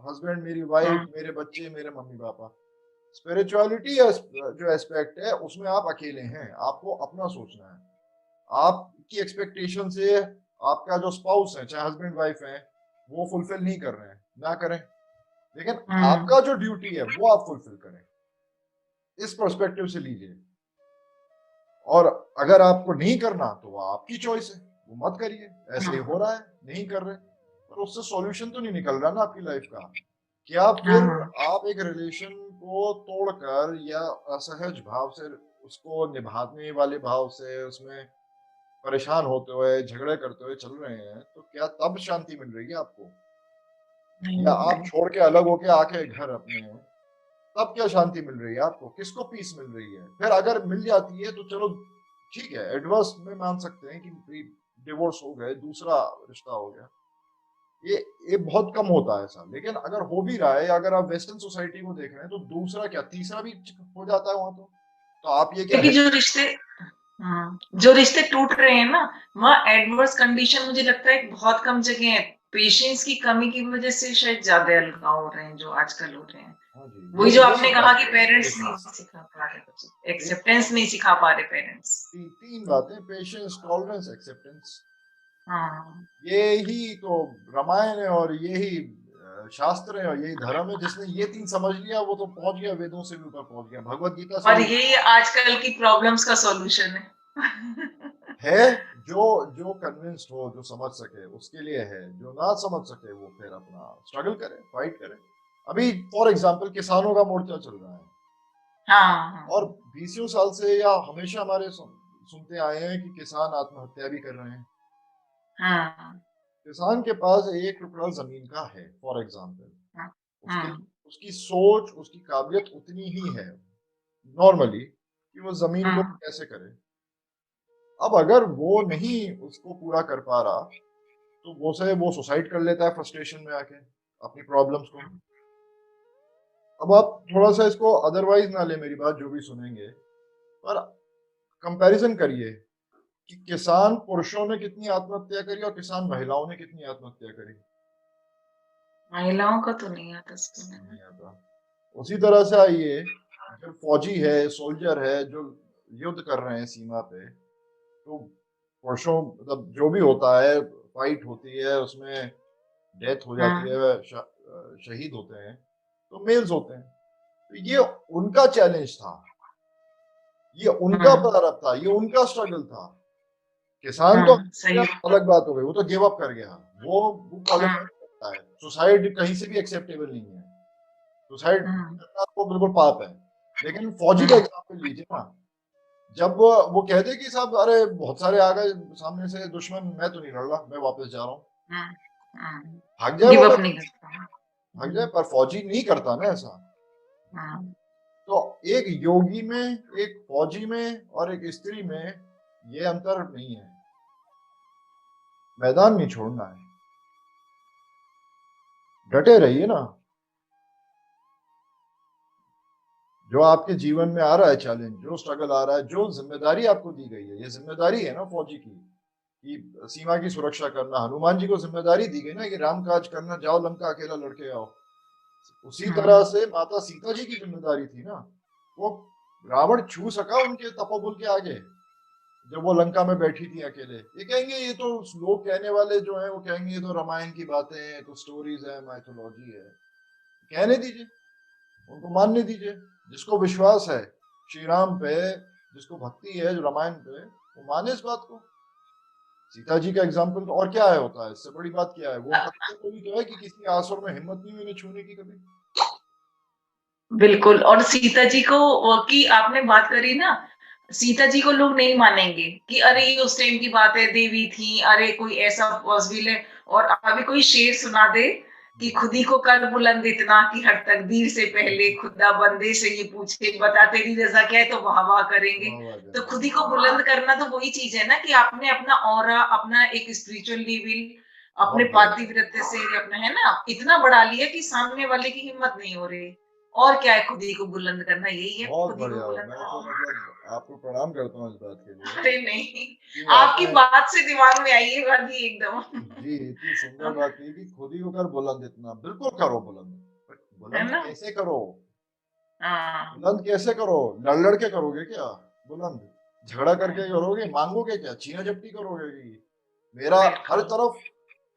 हस्बैंड, मेरी वाइफ, हम्म, मेरे बच्चे, मेरे मम्मी पापा। स्पिरिचुअलिटी जो एस्पेक्ट है उसमें आप अकेले हैं, आपको अपना सोचना है। आपकी एक्सपेक्टेशन से आपका जो स्पाउस है, चाहे हस्बैंड वाइफ है, वो फुलफिल नहीं कर रहे हैं, ना करें, लेकिन हम्म, आपका जो ड्यूटी है वो आप फुलफिल करें। इस पर्सपेक्टिव से लीजिए। और अगर आपको नहीं करना तो वो आपकी चॉइस है, वो मत करिए, ऐसे ही हो हम्म, रहा है नहीं कर रहे, पर उससे सॉल्यूशन तो नहीं निकल रहा ना आपकी लाइफ का। क्या फिर हाँ, आप एक रिलेशन को तोड़कर या असहज भाव से, उसको निभाने वाले भाव से उसमें परेशान होते हुए, झगड़े करते हुए चल रहे हैं, तो क्या तब शांति मिल रही है आपको? नहीं या मिल आप रही। छोड़ के अलग होके आके घर अपने, तब क्या शांति मिल रही है आपको? किसको पीस मिल रही है? फिर अगर मिल जाती है तो चलो ठीक है, एडवर्स में मान सकते हैं कि डिवोर्स हो गए, दूसरा रिश्ता हो गया, ये ये बहुत कम होता है ऐसा। लेकिन अगर हो भी रहा है, अगर आप वेस्टर्न सोसाइटी को देख रहे हैं, तो दूसरा क्या तीसरा भी हो जाता है वहां। तो आप ये क्या क्योंकि है? जो रिश्ते टूट रहे हैं ना, वहाँ एडवर्स कंडीशन मुझे लगता है बहुत कम जगह है। पेशेंस की कमी की वजह से शायद ज्यादा अलगाव हो रहे हैं जो आजकल हो रहे हैं। हाँ जी, वही जो ये आपने कहा कि बात है पेरेंट्स नहीं पेशेंस। सिखा पा रहे बच्चे, एक्सेप्टेंस नहीं सिखा पा रहे पेरेंट्स। तीन बातें, पेशेंस, टॉलरेंस, एक्सेप्टेंस। हाँ, ये ही तो रामायण है, और यही शास्त्र है, और यही धर्म है। जिसने ये तीन समझ लिया वो तो पहुंच गया, वेदों से भी ऊपर पहुंच गया, भगवत गीता से और भी यही ऊपर आजकल की प्रॉब्लम्स का सॉल्यूशन है। है। जो जो कन्विंस्ड हो, जो समझ सके उसके लिए है, जो ना समझ सके वो फिर अपना स्ट्रगल करे, फाइट करे। अभी फॉर एग्जाम्पल किसानों का मोर्चा चल रहा है, हाँ, और हाँ, 20 साल से या हमेशा हमारे सुनते आए हैं कि किसान आत्महत्या भी कर रहे हैं। हाँ, किसान के पास 1 टुकड़ा जमीन का है फॉर एग्जाम्पल, हाँ, उसके हाँ, उसकी सोच, उसकी काबिलियत उतनी ही है नॉर्मली कि वो जमीन को हाँ, कैसे करे। अब अगर वो नहीं उसको पूरा कर पा रहा, तो वो सुसाइड कर लेता है फ्रस्ट्रेशन में आके अपनी प्रॉब्लम्स को। अब आप थोड़ा सा इसको अदरवाइज ना ले मेरी बात, जो भी सुनेंगे, पर कंपैरिजन करिए कि किसान पुरुषों ने कितनी आत्महत्या करी और किसान महिलाओं ने कितनी आत्महत्या करी। महिलाओं का तो नहीं आता सुनने में। नहीं आता। उसी तरह से आइए, जो फौजी है, सोल्जर है, जो युद्ध कर रहे हैं सीमा पे, तो पुरुषों, मतलब जो भी होता है, फाइट होती है, उसमें डेथ हो जाती हाँ, है, शहीद होते हैं, तो मेल्स होते हैं। तो ये उनका चैलेंज था, ये उनका हाँ, प्रारब्ध था, ये उनका स्ट्रगल था। किसान तो हाँ, सही। अलग बात हो गई, वो तो गिव अप कर गया, वो क्वालिफाई हाँ, करता है। सुसाइड कहीं से भी एक्सेप्टेबल नहीं है, सुसाइड हाँ, करना तो बिल्कुल पाप है। लेकिन फौजी का हाँ, एग्जाम्पल लीजिए ना, जब वो कहते कि साहब अरे बहुत सारे आ गए सामने से दुश्मन, मैं तो नहीं लड़ रहा, मैं वापस जा रहा हूँ, हाँ, हाँ, भाग जाए गिव वापस, अप नहीं करता। भाग जाए, पर फौजी नहीं करता ना ऐसा। हाँ, तो एक योगी में, एक फौजी में और एक स्त्री में ये अंतर नहीं है। मैदान नहीं छोड़ना है, डटे रहिए ना। जो आपके जीवन में आ रहा है चैलेंज, जो स्ट्रगल आ रहा है, जो जिम्मेदारी आपको दी गई है, ये जिम्मेदारी है ना फौजी की, कि सीमा की सुरक्षा करना। हनुमान जी को जिम्मेदारी दी गई ना कि राम काज करना, जाओ लंका अकेला लड़के आओ। उसी तरह से माता सीता जी की जिम्मेदारी थी ना। वो रावण छू सका उनके तपोबल के आगे जब वो लंका में बैठी थी अकेले। ये कहेंगे, ये तो लोग कहने वाले जो है वो कहेंगे ये तो रामायण की बातें हैं, तो स्टोरीज है, माइथोलॉजी है। कहने दीजिए, उनको मानने दीजिए। जिसको विश्वास है श्री राम पे, जिसको भक्ति है जो रामायण पे, वो माने इस बात को। सीता जी का एग्जाम्पल तो और क्या है होता है, इससे बड़ी बात क्या है। वो पत्थर को भी तो है कि किसी आसुर में हिम्मत नहीं हुई इन्हें छूने की कभी। बिल्कुल। और सीता जी को की आपने बात करी ना, सीता जी को लोग नहीं मानेंगे कि अरे ये उस टाइम की बात है, देवी थी, अरे कोई ऐसा पॉसिबल है। और अभी कोई शेर सुना दे कि खुदी को कर बुलंद इतना कि हर तकदीर से पहले खुदा बंदे से ये पूछे बता तेरी रजा क्या है, तो वाह वाह करेंगे। वाह वाह तो करेंगे। खुदी को बुलंद करना तो वही चीज है ना कि आपने अपना ऑरा, अपना एक स्पिरिचुअल लेवल, अपने बहुत बढ़िया, पातिव्रत्य से अपना है ना इतना बढ़ा लिया कि सामने वाले की हिम्मत नहीं हो रही। और क्या है खुदी को बुलंद करना, यही है बहुत खुदी को बढ़िया। बुलंद। मैं तो मतलब आपको प्रणाम करता हूँ इस बात के लिए अरे नहीं, कि आपकी आपने, बात से दिमाग में आई ये बात ही एकदम। जी, इतनी सुंदर बात की कि खुद ही को कर बुलंद इतना। बिल्कुल करो बुलंद, पर है बुलंद ना। कैसे करो? हाँ। बुलंद कैसे करो? लड़ लड़ के करोगे क्या बुलंद? झगड़ा करके करोगे? मांगोगे क्या? छीना झपटी करोगे कि मेरा हर बिल्कुल तरफ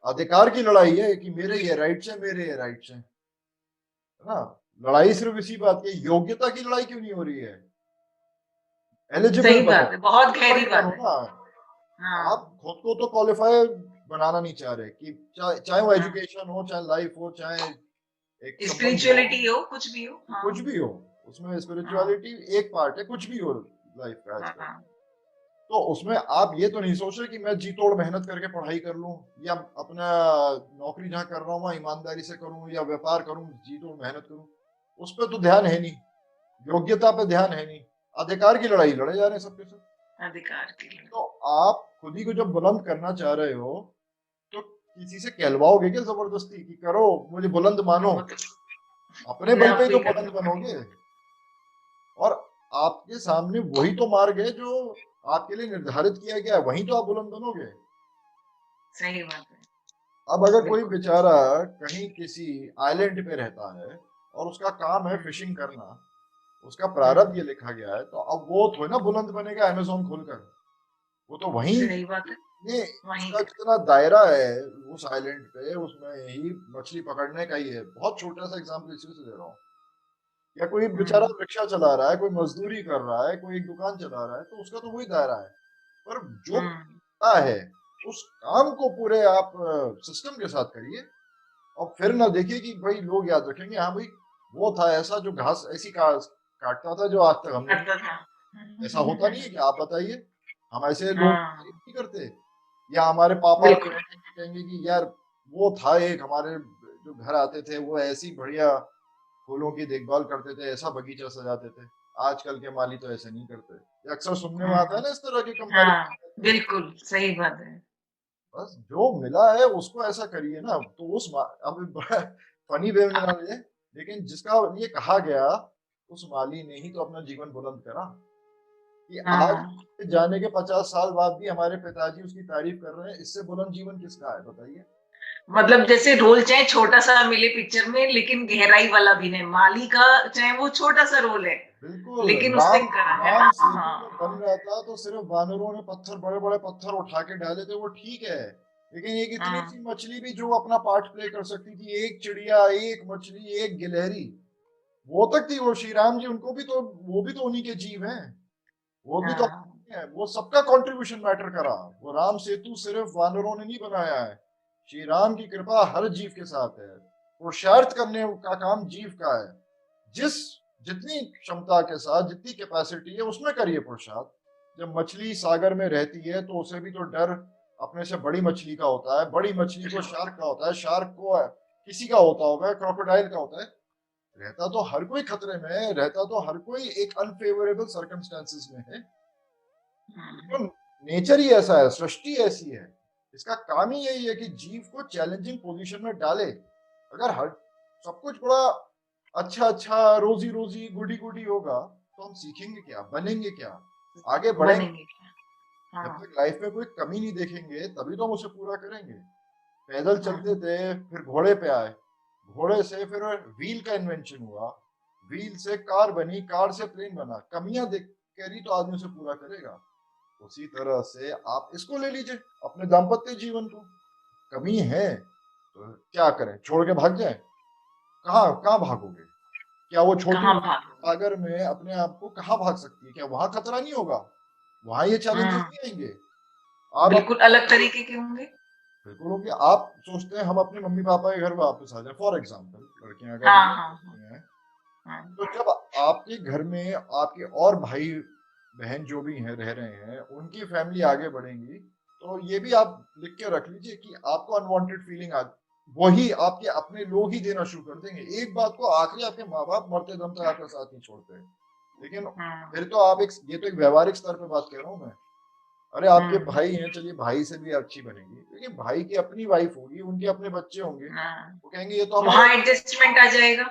अधिकार की लड़ाई है कि मेरे ये राइट्स है, मेरे ये राइट्स हैं, है ना? लड़ाई सिर्फ इसी बात की, योग्यता की लड़ाई क्यों नहीं हो रही है? एलिजिबल सही बनो, बात है, बहुत गहरी क्वालिफाइड बात बनो है। ना। आप हाँ। खुद को तो क्वालिफाई बनाना नहीं चाह रहे कि चाहे वो हाँ, एजुकेशन हो, चाहे लाइफ हो, चाहे एक संबंध हो, स्पिरिचुअलिटी हो, कुछ भी हो। हाँ। कुछ भी हो। उसमें हाँ। स्पिरिचुअलिटी एक पार्ट है, कुछ भी हो लाइफ का आजकल। हाँ। तो उसमें आप ये तो नहीं सोच रहे कि मैं जी तोड़ मेहनत करके पढ़ाई कर लूं, या अपना नौकरी जहां कर रहा हूं वहां ईमानदारी से करूं, या व्यापार करूं जी तोड़ मेहनत करूं। उस पर तो ध्यान है नहीं, योग्यता पे ध्यान है नहीं। अधिकार की लड़ाई लड़े जा रहे हैं सबके सब। अधिकार के लिए। तो आप खुद ही को जब बुलंद करना चाह रहे हो, तो किसी से कहलवाओगे क्या जबरदस्ती कि करो मुझे बुलंद मानो? वो तो अपने अपने बल पे आप ही को तो ही करना बुलंद पड़ेगा। बनोगे। और आपके सामने वही तो मार्ग है जो आपके लिए निर्धारित किया गया है, वहीं तो आप बुलंद बनोगे। सही बात है। अब अगर कोई बिल्कुल। बेचारा कहीं किसी आइलैंड पे रहता है और उसका काम है हम्म। फिशिंग करना, उसका हम्म। प्रारब्ध ये लिखा गया है, तो अब वो थोड़ी ना बुलंद बनेगा अमेज़न खोलकर। वो तो वहीं सही बात है। ने वहीं उसका का। जितना दायरा है उस आइलैंड पे, उसमें ही मछली पकड़ने का ही है। बहुत छोटा सा एग्जांपल इसी से दे रहा हूँ। या कोई बेचारा हम्म। रिक्शा चला रहा है, कोई मजदूरी कर रहा है, कोई एक दुकान चला रहा है, तो उसका तो वही दायरा है। पर जो हम्म। करता है उस काम को पूरे आप सिस्टम के साथ करिए। और फिर ना देखिए कि भाई लोग याद रखेंगे, हाँ भाई वो था ऐसा जो घास ऐसी काटता था जो आज तक हमने नहीं। करता था। ऐसा होता नहीं है कि आप बताइए, हम ऐसे लोग तारीफ हाँ। नहीं करते? या हमारे पापा लोग बिल्कुल। कहेंगे कि यार वो था एक हमारे जो घर आते थे, वो ऐसी बढ़िया फूलों की देखभाल करते थे, ऐसा बगीचा सजाते थे। आजकल के माली तो ऐसे नहीं करते। ये अक्सर सुनने में आता है हम्म। ना इस तरह के हाँ, कंपैरिजन। बिल्कुल सही बात है। बस जो मिला है उसको ऐसा करिए ना। तो अब फनी वे में ना ले, लेकिन जिसका ये कहा गया, उस माली ने ही तो अपना जीवन बुलंद करा। कि हाँ, आज जाने के 50 साल बाद भी हमारे पिताजी उसकी तारीफ कर रहे हैं। इससे बुलंद जीवन किसका है बताइए? मतलब जैसे रोल चाहे छोटा सा मिले पिक्चर में, लेकिन गहराई वाला भी नहीं। माली का चाहे वो छोटा सा रोल है, बिल्कुल। लेकिन उसने राम करा है राम ना। सेतु जब बन हाँ। रहा था तो सिर्फ वानरों ने पत्थर, बड़े बड़े पत्थर उठा के डाले थे, वो ठीक है। लेकिन एक इतनी सी हाँ। मछली भी जो अपना पार्ट प्ले कर सकती थी, एक चिड़िया, एक मछली, एक गिलहरी, वो तक थी। वो श्री राम जी, उनको भी तो, वो भी तो उन्हीं के जीव हैं। वो भी तो हाँ। है, वो सबका कंट्रीब्यूशन मैटर करा। वो राम सेतु सिर्फ वानरों ने नहीं बनाया है। श्री राम की कृपा हर जीव के साथ है। पुरुषार्थ करने का काम जीव का है। जिस जितनी क्षमता के साथ, जितनी कैपेसिटी है, उसमें करिए पुरुषार्थ। जब मछली सागर में रहती है तो उसे भी तो डर अपने से बड़ी मछली का होता है, बड़ी मछली को शार्क का होता है, शार्क को किसी का होता होगा, क्रोकोडाइल का होता है। रहता तो हर कोई खतरे में है, रहता तो हर कोई एक अनफेवरेबल सर्कमस्टेंसेस में है। तो हुँ, नेचर ही ऐसा है, सृष्टि ऐसी है। इसका काम ही यही है कि जीव को चैलेंजिंग पोजीशन में डाले। अगर हर सब कुछ बड़ा अच्छा-अच्छा, रोज़ी-रोज़ी, गुडी-गुडी होगा, तो हम सीखेंगे क्या? बनेंगे क्या? आगे बढ़ेंगे। बनेंगे क्या? जब हाँ, तक लाइफ में कोई कमी नहीं देखेंगे, तभी तो हम उसे पूरा करेंगे। पैदल चलते हाँ, थे, फिर घोड़े पे आए। घोड़े से फिर व्हील का इन्वेंशन हुआ। व्हील से कार बनी, कार से प्लेन बना। कमियाँ देख कर ही तो आदमी उसे पूरा करेगा। उसी तरह से आप इसको ले लीजिए, अपने दाम्पत्य जीवन को। कमी है, तो क्या करें? छोड़ के भाग जाएँ? कहाँ कहाँ भागोगे? क्या वो छोटी कहाँ नदी भागोगे? सागर में अपने आप को कहाँ भाग सकती है? क्या वहाँ खतरा नहीं होगा? वहाँ ये चैलेंजेस हुँ, नहीं आएँगे? आप बिल्कुल अलग तरीके के होंगे। बिल्कुल होंगे। आप सोचते हैं हम अपने मम्मी-पापा के घर वापस आ जाएँ, फॉर एग्ज़ाम्पल लड़कियाँ अगर हाँ, नहीं हाँ, हाँ, करती हैं, हाँ, तो जब आपके घर में आपके और भाई-बहन जो भी हैं, रह रहे हैं, उनकी फैमिली आगे बढ़ेंगी, तो ये भी आप लिख के रख लीजिए कि आपको अनवांटेड फीलिंग आ वही आपके अपने लोग ही देना शुरू कर देंगे। एक बात को आखिरी आपके माँ-बाप मरते दम तक आपका साथ नहीं छोड़ते हैं। लेकिन हुँ, फिर तो आप एक ये तो एक व्यावहारिक स्तर पे बात कह रहा हूँ मैं। अरे आपके हुँ, भाई हैं, चलिए भाई से भी अच्छी बनेगी, क्योंकि भाई की अपनी वाइफ होगी, उनके अपने बच्चे होंगे, हाँ, वो कहेंगे ये तो हमारा वहाँ एडजस्टमेंट आ जाएगा।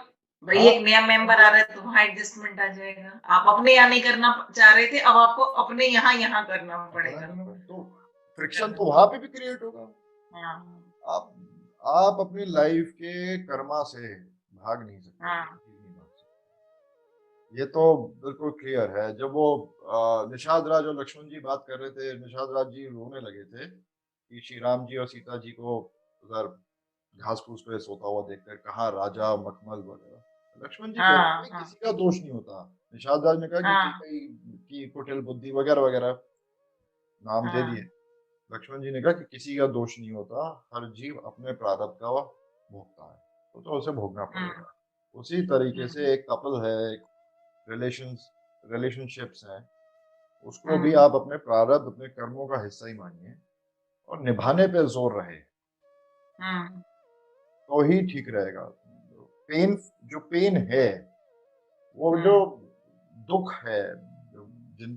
भई हाँ, एक नया मेंबर आ रहा है तो वहाँ एडजस्टमेंट आ जाएगा। आप अपने यहाँ नहीं करना चाह रहे थे, अब आपको अपने यहाँ करना अपना पड़ेगा। करना तो फ्रिक्शन करना तो वहाँ पे भी क्रिएट होगा। हाँ, आप आप अपनी लाइफ के कर्मा से भाग नहीं सकते, हाँ, किसी चीज़ नहीं भाग सकते। ये तो बिल्कुल क्लियर है। जब वो निषाद राज और लक्ष्मण जी बात कर रहे थे, निषाद राज जी रोने लगे थे कि श्री राम जी और सीता जी को उधर घास-फूस पे सोता हुआ देखकर, कहाँ राजा, मखमल वगैरह। लक्ष्मण जी कहते हाँ, हैं हाँ, किसी का दोष नहीं होता। निषाद राज ने कहा कि हाँ, कैकई की कुटिल बुद्धि वगैरह-वगैरह नाम दे दिए। हाँ, लक्ष्मण जी ने कहा कि किसी का दोष नहीं होता, हर जीव अपने प्रारब्ध का वह भोगता है, तो उसे भोगना हुँ, पड़ेगा। उसी तरीके हुँ, से एक कपल है, एक रिलेशंस रिलेशनशिप्स हैं, उसको भी हुँ, आप अपने प्रारब्ध, अपने कर्मों का हिस्सा ही मानिए और निभाने पे ज़ोर रहे, हुँ, तो ही ठीक रहेगा। पेन जो पेन है, वो जो हुँ, दुःख है, जो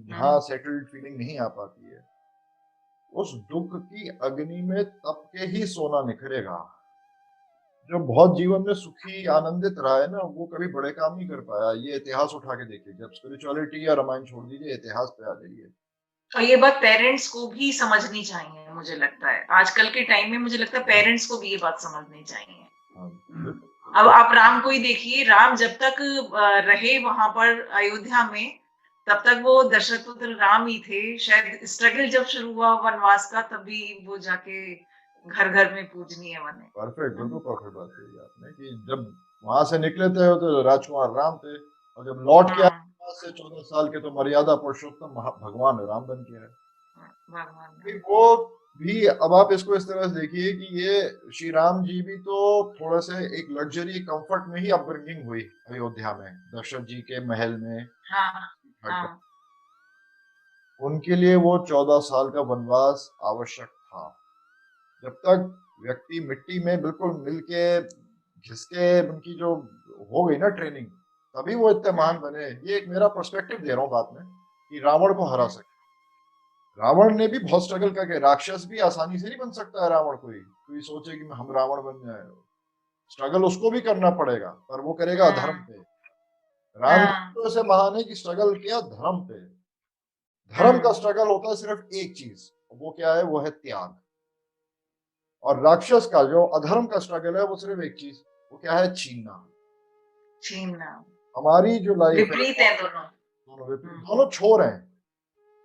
जहाँ हुँ, सेटल्ड फीलिंग नहीं आ पाती है, उस दुःख की अग्नि में तप के ही सोना निखरेगा। जो बहुत जीवन में सुखी, आनंदित रहा है ना, वो कभी बड़े काम नहीं कर पाया। ये इतिहास उठा के देखिए, जब स्पिरिचुअलिटी या रामायण छोड़ दीजिए, इतिहास पे आ जाइए। और ये बात पेरेंट्स को भी समझनी चाहिए मुझे लगता है। आजकल के टाइम में मुझे लगता है पेरेंट्स को भी ये बात समझनी चाहिए। हाँ, बिल्कुल, अब बिल्कुल। आप राम को ही देखिए, राम जब तक रहे वहाँ पर अयोध्या में, तब तक वो दशरथ पुत्र राम ही थे। शायद स्ट्रगल जब शुरू हुआ वनवास का, तभी वो जाके घर-घर में पूजनीय बने। परफेक्ट, हुँ, बिल्कुल परफेक्ट बात कही आपने कि जब वहाँ से निकले थे तो राजकुमार राम थे और जब लौट के आए हाँ, वहाँ से 14 साल के तो मर्यादा पुरुषोत्तम महा भगवान राम बन के आए। हाँ, भगवान कि राम। वो भी अब आप इसको इस तरह से देखिए कि ये श्री राम जी भी तो थोड़ा-सा एक लग्ज़री कम्फ़र्ट में ही अपब्रिंगिंग हुई अयोध्या में, दशरथ जी के महल में। हाँ, हाँ, हाँ, उनके लिए वो 14 साल का वनवास आवश्यक था। जब तक व्यक्ति मिट्टी में बिल्कुल मिल के, घिस के उनकी जो हो गई ना ट्रेनिंग, तभी वो इतने महान हुँ, बने। ये एक मेरा पर्सपेक्टिव दे रहा हूँ बात में, कि रावण को हरा हुँ, सके। रावण ने भी बहुत स्ट्रगल करके, राक्षस भी आसानी से नहीं बन सकता है रावण कोई सोचे कि हम रावण बन जाए। स्ट्रगल उसको भी करना पड़ेगा, पर वो करेगा अधर्म हुँ, पे। राम जी हाँ, तो ऐसे महान है कि स्ट्रगल किया धर्म पे। धर्म का हुँ, स्ट्रगल होता है सिर्फ एक चीज़, वो क्या है? वो है त्याग। और राक्षस का जो अधर्म का स्ट्रगल है वो सिर्फ एक चीज़, वो क्या है? छीनना। छीनना। हमारी जो लाइफ है विपरीत है दोनों। दोनों विपरीत, हुँ, दोनों छोर हैं।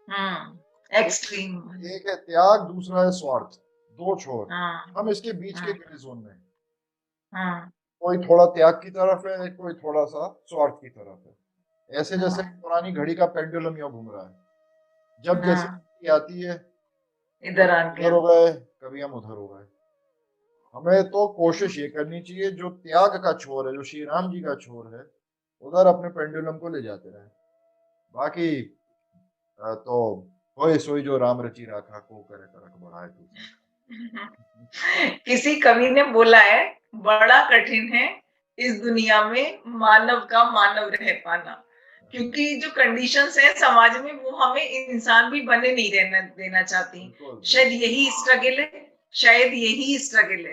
हुँ, एक्सट्रीम वाले। एक है त्याग, दूसरा है स्वार्थ, 2 छोर। हाँ, हम इसके बीच के हाँ, ग्रे ज़ोन में हैं। हाँ, कोई थोड़ा त्याग की तरफ है, कोई थोड़ा-सा स्वार्थ की तरफ है। ऐसे जैसे हाँ, पुरानी घड़ी का पेंडुलम यूँ घूम रहा है। जब जैसे हाँ, घड़ी आती है, इधर कभी आ हम गया। उधर हो गए, कभी हम उधर हो गए। हमें तो कोशिश ये करनी चाहिए जो त्याग का छोर है, जो श्री राम जी का छोर है, उधर अपने पेंडुलम को ले जाते रहें। बाकी तो होए सोई जो राम रचि राखा, को करे करक बढ़ाए तू। किसी कवि ने बोला है, बड़ा कठिन है इस दुनिया में मानव का मानव रह पाना। क्योंकि जो कंडीशंस हैं समाज में वो हमें इंसान भी बने नहीं रहना देना चाहती। बिल्कुल, शायद बिल्कुल। यही स्ट्रगल है, शायद यही स्ट्रगल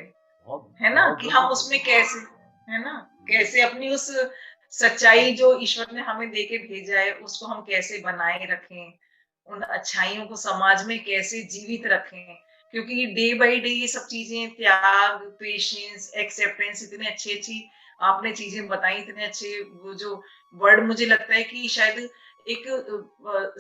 बहुत है ना? बहुत कि हम डिफिकल्ट उसमें है। कैसे, है ना? हुँ, कैसे अपनी उस सच्चाई जो ईश्वर ने हमें देके भेजा है उसको हम कैसे बनाए रखें, उन अच्छाइयों को समाज में कैसे जीवित रखें। क्योंकि डे बाय डे ये सब चीजें त्याग, पेशेंस, एक्सेप्टेंस इतनी अच्छी-अच्छी आपने चीजें बताई, इतने अच्छे वो जो वर्ड मुझे लगता है कि शायद एक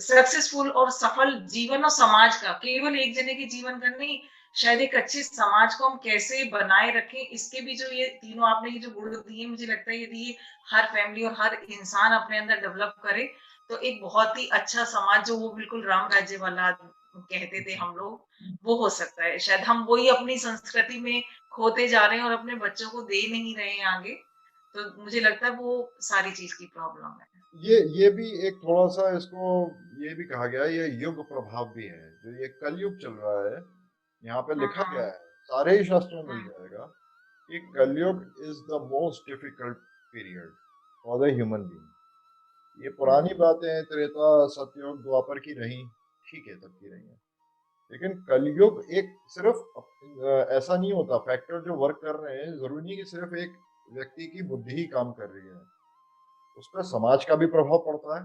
सक्सेसफुल और सफल जीवन और समाज का केवल एक जने के जीवन का नहीं, शायद एक अच्छे समाज को हम कैसे बनाए रखें, इसके भी जो ये तीनों आपने ये जो गुण दिए मुझे लगता है यदि ये हर फैमिली और हर इंसान अपने अंदर डेवलप करे तो एक बहुत ही अच्छा समाज जो वो बिल्कुल राम राज्य वाला कहते थे हम लोग वो हो सकता है। शायद हम वही अपनी संस्कृति में खोते जा रहे हैं और अपने बच्चों को दे नहीं रहे हैं आगे। तो मुझे लगता है वो सारी चीज की प्रॉब्लम है। ये भी एक थोड़ा-सा इसको ये भी कहा गया है, ये युग प्रभाव भी है। जो ये कलयुग चल रहा है, यहाँ पे लिखा गया हम्म। है, सारे ही शास्त्रों में मिल हम्म। जाएगा कि कलयुग is the most difficult period for the human being. ये पुरानी हम्म। बातें त्रेता, सतयुग, द्वापर की रहीं, ठीक है, तब की रही हैं। लेकिन कलयुग एक सिर्फ़ ऐसा नहीं होता, फैक्टर जो वर्क कर रहे हैं, ज़रूरी नहीं कि सिर्फ़ एक व्यक्ति की बुद्धि ही काम कर रही है। उसपे समाज का भी प्रभाव पड़ता है।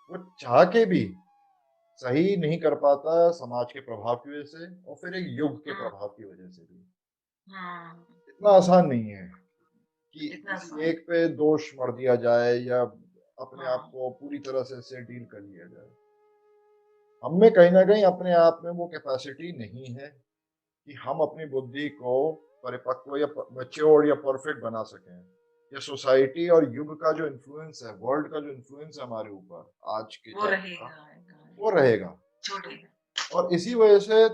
वो चाह के भी सही नहीं कर पाता समाज के प्रभाव की वजह से और फिर एक युग के हम्म। प्रभाव की वजह से भी। हम्म। इतना आसान नहीं है कि इतना किसी सा। एक पे दोष मढ़ दिया जाए या अपने आप हाँ। को पूरी तरह से इससे डील कर लिया जाए। हम में कहीं न कहीं अपने आप में वो कैपेसिटी नहीं है कि हम अपनी बुद्धि को परिपक्व या मैच्योर या परफेक्ट बना सकें। या सोसाइटी और युग का जो इन्फ्लुएंस है, वर्ल्ड का जो इन्फ्लुएंस है हमारे ऊपर आज के वो टाइम का, रहेगा, वो रहेगा। छोटे। और इसी वजह से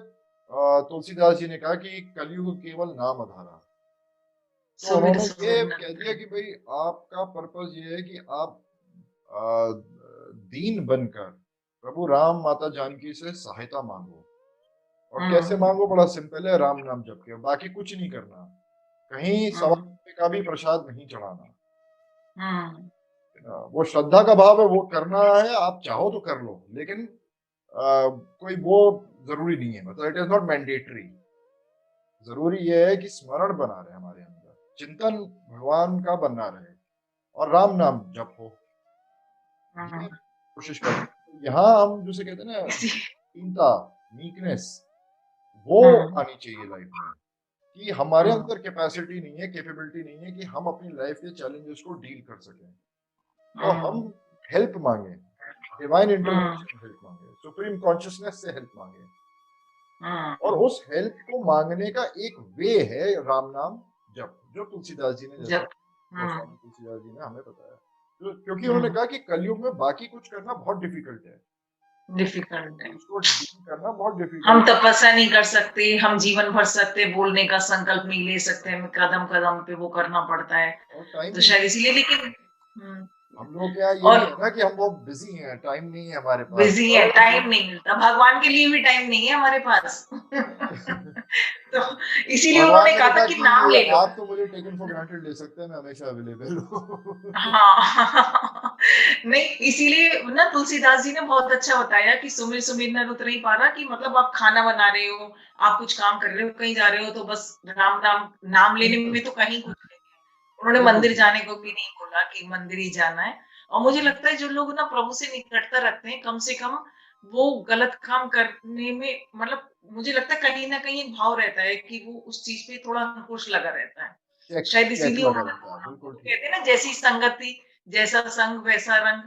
तुलसीदास जी ने कहा कि कलयुग केवल नाम अधारा। तो सुमिर उन्होंने ये सुमिर कह दिया नर। कि भई आपका पर्पस ये है कि आप अ, दीन बनकर प्रभु राम माता जानकी से सहायता माँगो। और कैसे हम्म। माँगो? बड़ा सिंपल है, राम नाम जप के, बाकी कुछ नहीं करना। कहीं सवा हम्म। रुपए का भी प्रसाद नहीं चढ़ाना। हम्म। वो श्रद्धा का भाव है, वो करना है, आप चाहो तो कर लो, लेकिन कोई वो ज़रूरी नहीं है, मतलब इट इज़ नॉट मैंडेटरी। ज़रूरी ये है कि स्मरण बना रहे हमारे अंदर, चिंतन भगवान का बना रहे और राम नाम जप हो, ये हम्म। कोशिश करते हैं। यहाँ हम जिसे कहते हैं ना इसी। दीनता, मीकनेस, वो हम्म। आनी चाहिए लाइफ में, कि हमारे हम्म। अंदर कैपेसिटी नहीं है, कैपेबिलिटी नहीं है कि हम अपनी लाइफ के चैलेंजेस को डील कर सकें। तो हम हम्म। हेल्प माँगे, डिवाइन हम्म। इंटरवेंशन हेल्प माँगे, सुप्रीम कॉन्शसनेस से हेल्प माँगे। और हम्म। उस हेल्प को माँगने का एक वे है राम नाम जप, जो तुलसीदास जी ने, जैसा जब। हम्म। गोस्वामी तुलसीदास जी ने हमें बताया। तो क्योंकि उन्होंने हम्म। कहा कि कलयुग में बाकी कुछ करना बहुत डिफिकल्ट है, डिफिकल्ट है। उसको डील करना बहुत हम डिफिकल्ट तपस्या नहीं कर सकते, हम जीवन भर सत्य बोलने का संकल्प नहीं ले सकते, हमें कदम कदम पे वो करना पड़ता है। है और टाइम तो भी शायद नहीं। इसीलिए लेकिन हम लोग के यहाँ ये भी और है ना कि हम बहुत बिज़ी हैं, टाइम नहीं है हमारे पास। बिजी है, बस टाइम हम नहीं मिलता, भगवान के लिए भी टाइम नहीं है हमारे पास। तो इसीलिए भगवान उन्होंने ने तो कहा था कहा कि नाम कि ले लो। आप तो मुझे टेकन फॉर ग्रांटेड ले सकते हैं, मैं हमेशा अवेलेबल हूँ। हाँ। नहीं, इसीलिए ना तुलसीदास जी ने बहुत अच्छा बताया कि सुमिर सुमिर नर उतर ही पारा, कि मतलब आप खाना बना रहे हो, आप कुछ काम कर रहे हो, कहीं जा रहे हो तो बस राम नाम नाम लेने बिल्कुल, में तो कहीं कुछ नहीं है। उन्होंने बिल्कुल मंदिर ठीक। जाने को भी नहीं बोला कि मंदिर ही जाना है। और मुझे लगता है जो लोग ना प्रभु से निकटता रखते हैं, कम से कम वो गलत काम करने में मतलब मुझे लगता है कहीं ना कहीं एक भाव रहता है कि वो उस चीज पे थोड़ा अंकुश लगा रहता है। शायद चेक इसीलिए लगा उन्होंने रहता है, हमको बिल्कुल तो ठीक। कहते हैं ना, जैसी संगति जैसा संग वैसा रंग।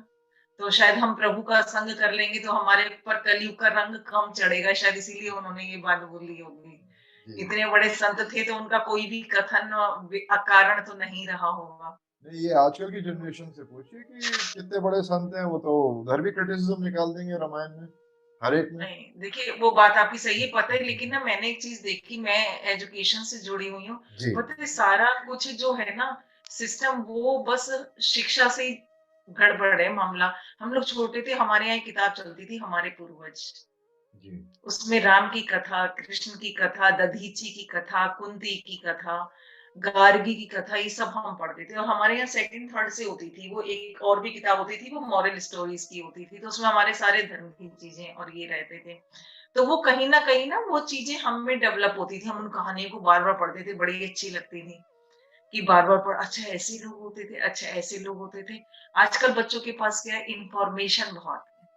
तो शायद हम प्रभु का संग कर लेंगे तो हमारे ऊपर कलयुग का रंग कम चढ़ेगा, शायद इसीलिए उन्होंने ये बात बोली होगी। जी। इतने बड़े संत थे तो उनका कोई भी कथन अकारण तो नहीं रहा होगा। नहीं, ये आजकल की जनरेशन से पूछिए कि कितने बड़े संत हैं, वो तो उधर भी क्रिटिसिज्म निकाल देंगे रामायण में, हर एक में। नहीं, देखिए वो बात आपकी सही है, पता है, लेकिन ना मैंने एक चीज देखी, मैं एजुकेशन से जुड़ी हुई हूँ। जी, पता है सारा कुछ जो है ना सिस्टम वो बस शिक्षा से ही गड़बड़ है मामला। हम लोग छोटे थे, हमारे यहाँ एक किताब चलती थी हमारे पूर्वज, जी। उसमें राम की कथा, कृष्ण की कथा, दधीची की कथा, कुंती की कथा, गार्गी की कथा, ये सब हम पढ़ते थे और हमारे यहाँ सेकंड थर्ड से होती थी। वो एक और भी किताब होती थी, वो मॉरल स्टोरीज की होती थी, तो उसमें हमारे सारे धर्म की चीजें और ये रहते थे। तो वो कहीं ना वो चीजें हम में डेवलप होती थी, हम उन कहानियों को बार बार पढ़ते थे, बड़ी अच्छी लगती थी कि बार बार पढ़, अच्छा ऐसे लोग होते थे, अच्छा ऐसे लोग होते थे। आजकल बच्चों के पास क्या है, इंफॉर्मेशन बहुत है।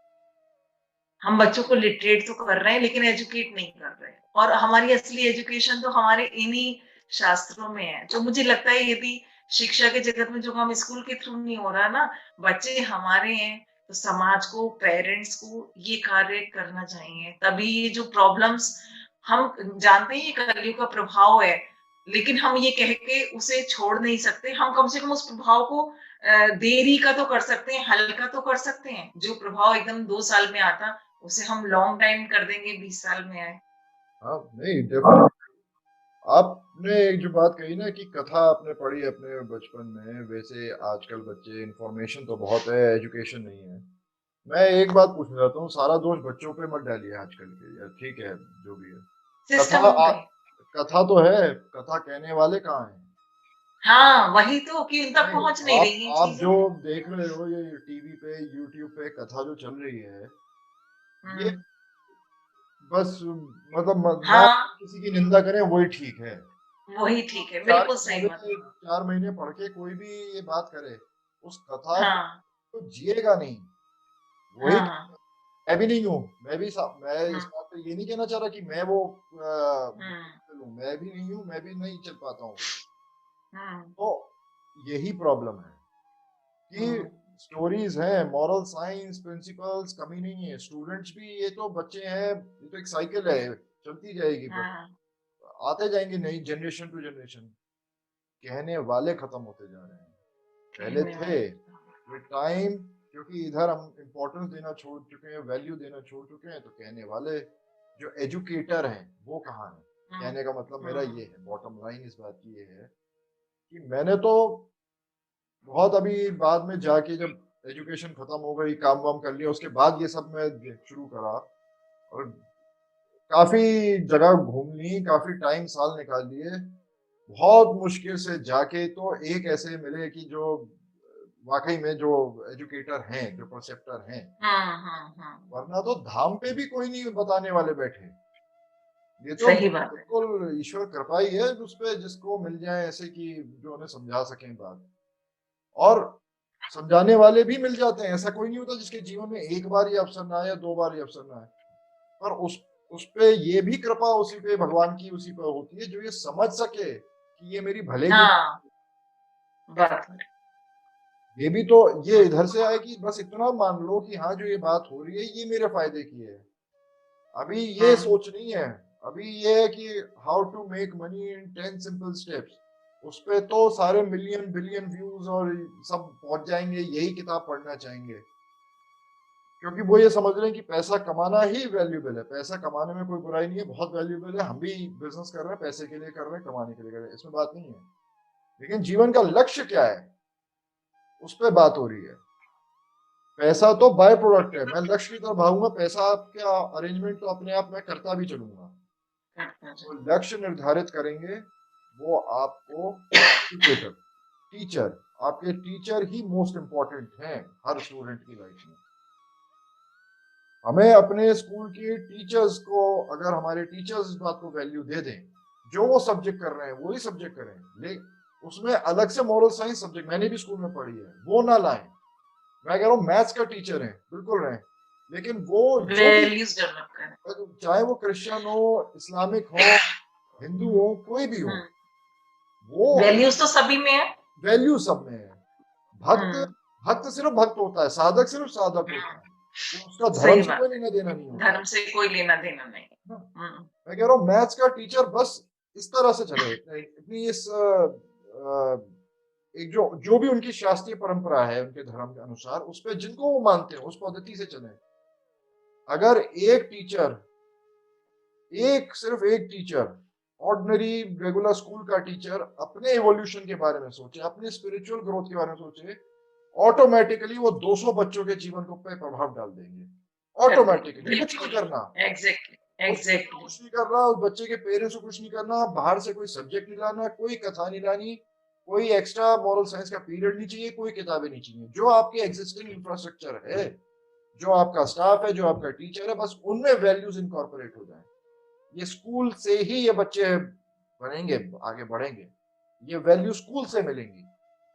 हम बच्चों को लिटरेट तो कर रहे हैं लेकिन एजुकेट नहीं कर रहे हैं, और हमारी असली एजुकेशन तो हमारे इन्हीं शास्त्रों में है। तो मुझे लगता है यदि शिक्षा के जगत में जो काम स्कूल के थ्रू नहीं हो रहा ना, बच्चे हमारे हैं, तो समाज को, पेरेंट्स को ये कार्य करना चाहिए, तभी ये जो प्रॉब्लम्स, हम जानते हैं ये कलयुग का प्रभाव है, लेकिन हम ये कह के उसे छोड़ नहीं सकते। हम कम से कम उस प्रभाव को देरी का तो कर सकते हैं, हल्का तो कर सकते हैं। जो प्रभाव एकदम 2 साल में आता, उसे हम लॉन्ग टाइम कर देंगे, 20 साल में आए। हाँ, नहीं डेफिनेटली। आपने एक जो बात कही ना कि कथा आपने पढ़ी अपने बचपन में, वैसे आजकल बच्चे इन्फॉर्मेशन तो बहुत है, एजुकेशन नहीं है। मैं एक बात पूछना चाहता हूँ, सारा दोष बच्चों पे मत डालिए आजकल के, यार ठीक है जो भी है। कथा सिस्टम पे। कथा तो है, कथा कहने वाले कहाँ हैं? हाँ, वही तो कि उन तक नहीं, पहुंच नहीं आप रही ये आप चीजें। जो देख रहे हो ये टीवी पे, यूट्यूब पे कथा जो चल रही है, ये हम्म। बस मतलब ना हाँ, किसी की निंदा करें वही ठीक है। वही ठीक है, चार बिल्कुल सही मत। किताबें 4 महीने पढ़ के कोई भी ये बात करे, उस कथा को हाँ, तो जिएगा नहीं। वही हाँ, मैं भी नहीं हूँ, मैं इस हाँ, बात पे ये नहीं कहना चाह रहा कि मैं वो हम्म, मैं भी नहीं हूँ, मैं भी नहीं चल पाता हूँ। हम्म, तो यही प्रॉब्लम है कि हम्म, स्टोरीज हैं, मॉरल साइंस प्रिंसिपल्स कमी नहीं है, स्टूडेंट्स भी, ये तो बच्चे हैं, ये तो एक साइकिल है, चलती जाएगी, बट हाँ, आते जाएंगे नई जनरेशन टू जनरेशन। कहने वाले खत्म होते जा रहे हैं। पहले कहने थे, वाले। विद टाइम, क्योंकि इधर हम इम्पोर्टेंस देना छोड़ चुके हैं, वैल्यू देना छोड़ चुके हैं, तो कहने वाले जो एजुकेटर हैं वो कहाँ हैं? हम्म, कहने का मतलब मेरा हम्म, ये है, बॉटम लाइन इस बात की ये है कि मैंने तो बहुत अभी बाद में जाके, जब एजुकेशन खत्म हो गई, काम वाम कर लिया, उसके बाद ये सब मैं शुरू करा, और काफी जगह घूम ली, काफी टाइम साल निकाल लिए, बहुत मुश्किल से जाके तो एक ऐसे मिले कि जो वाकई में जो एजुकेटर हैं, जो परसेप्टर हैं। हम्म। वरना तो धाम पे भी कोई नहीं बताने वाले बैठे। ये तो सही बात है। बिल्कुल ईश्वर कृपा ही है उस पे, जिसको मिल जाए ऐसे कि जो उन्हें समझा सकें बात, और समझाने वाले भी मिल जाते हैं। ऐसा कोई नहीं होता जिसके जीवन में एक बार ये अवसर ना आए या 2 बार ये अवसर ना आए, पर उस पे ये भी कृपा उसी पे भगवान की उसी पे होती है जो ये समझ सके कि ये मेरी भले की। हाँ, बात है। ये भी तो, ये इधर से आए कि बस इतना मान लो कि हाँ जो ये बात हो रही है ये मेरे फायदे की है। अभी ये हम्म, सोच नहीं है। अभी ये है कि how to make money in 10 simple steps. उस पे तो सारे मिलियन बिलियन व्यूज और सब पहुंच जाएंगे, यही किताब पढ़ना चाहेंगे, क्योंकि वो ये समझ रहे हैं कि पैसा कमाना ही वैल्यूबल है। पैसा कमाने में कोई बुराई नहीं है, बहुत वैल्यूबल है, हम भी बिजनेस कर रहे हैं, पैसे के लिए कर रहे हैं, कमाने के लिए कर रहे हैं, इसमें बात नहीं है। लेकिन जीवन का लक्ष्य क्या है, उस पर बात हो रही है। पैसा तो बाय प्रोडक्ट है, मैं लक्ष्य की तरफ भागूंगा, पैसा आपका अरेंजमेंट तो अपने आप मैं करता भी चलूंगा। करना तो चाहिए। लक्ष्य निर्धारित करेंगे, वो आपको एजुकेटर, टीचर, आपके टीचर ही मोस्ट इंपॉर्टेंट हैं हर स्टूडेंट की लाइफ में। हमें अपने स्कूल के टीचर्स को, अगर हमारे टीचर्स इस बात को वैल्यू दे दें, जो वो सब्जेक्ट कर रहे हैं वही सब्जेक्ट करें, ले उसमें अलग से मॉरल साइंस सब्जेक्ट मैंने भी स्कूल में पढ़ी है वो ना लाएं। मैं कह रहा हूँ मैथ्स का टीचर है बिल्कुल रहे, लेकिन वो जो भी, वैल्यूज डेवलप करें। चाहे वो क्रिश्चियन हो, इस्लामिक हो, हिंदू हो, कोई भी हो, हम्म। वो वैल्यूज तो सभी में है। वैल्यू सब में है। भक्त, हम्म, भक्त सिर्फ भक्त होता है, साधक सिर्फ साधक होता हम्म, है, वो उसका धर्म सही से बात कोई लेना देना नहीं है, होता धर्म से कोई लेना देना नहीं। है। हम्म, मैं कह रहा हूँ मैथ्स का टीचर बस इस तरह से चले, इतनी इस एक जो जो भी उनकी शास्त्रीय परंपरा है उनके धर्म के अनुसार, उस पे जिनको वो मानते हैं उस पद्धति से चले। अगर एक टीचर, एक सिर्फ एक टीचर, ऑर्डिनरी रेगुलर स्कूल का टीचर अपने एवोल्यूशन के बारे में सोचे, अपने स्पिरिचुअल ग्रोथ के बारे में सोचे, ऑटोमेटिकली वो 200 बच्चों के जीवन को पे प्रभाव डाल देंगे। कर दे, ऑटोमेटिकली कुछ नहीं बिल्कुल। करना। एग्जैक्टली। एग्ज़ैक्टली। कुछ नहीं करना, उस बच्चे के पेरेंट्स को कुछ नहीं करना, बाहर से कोई सब्जेक्ट नहीं लाना, कोई कथा नहीं लानी, कोई एक्स्ट्रा मॉरल साइंस का पीरियड नहीं चाहिए, कोई किताबें नहीं चाहिए। जो आपके एग्जिस्टिंग इंफ्रास्ट्रक्चर है, जो आपका स्टाफ है, जो आपका टीचर है, बस उनमें वैल्यूज इनकॉर्पोरेट हो जाए। ये स्कूल से ही ये बच्चे बनेंगे, आगे बढ़ेंगे। ये वैल्यू स्कूल से मिलेंगी।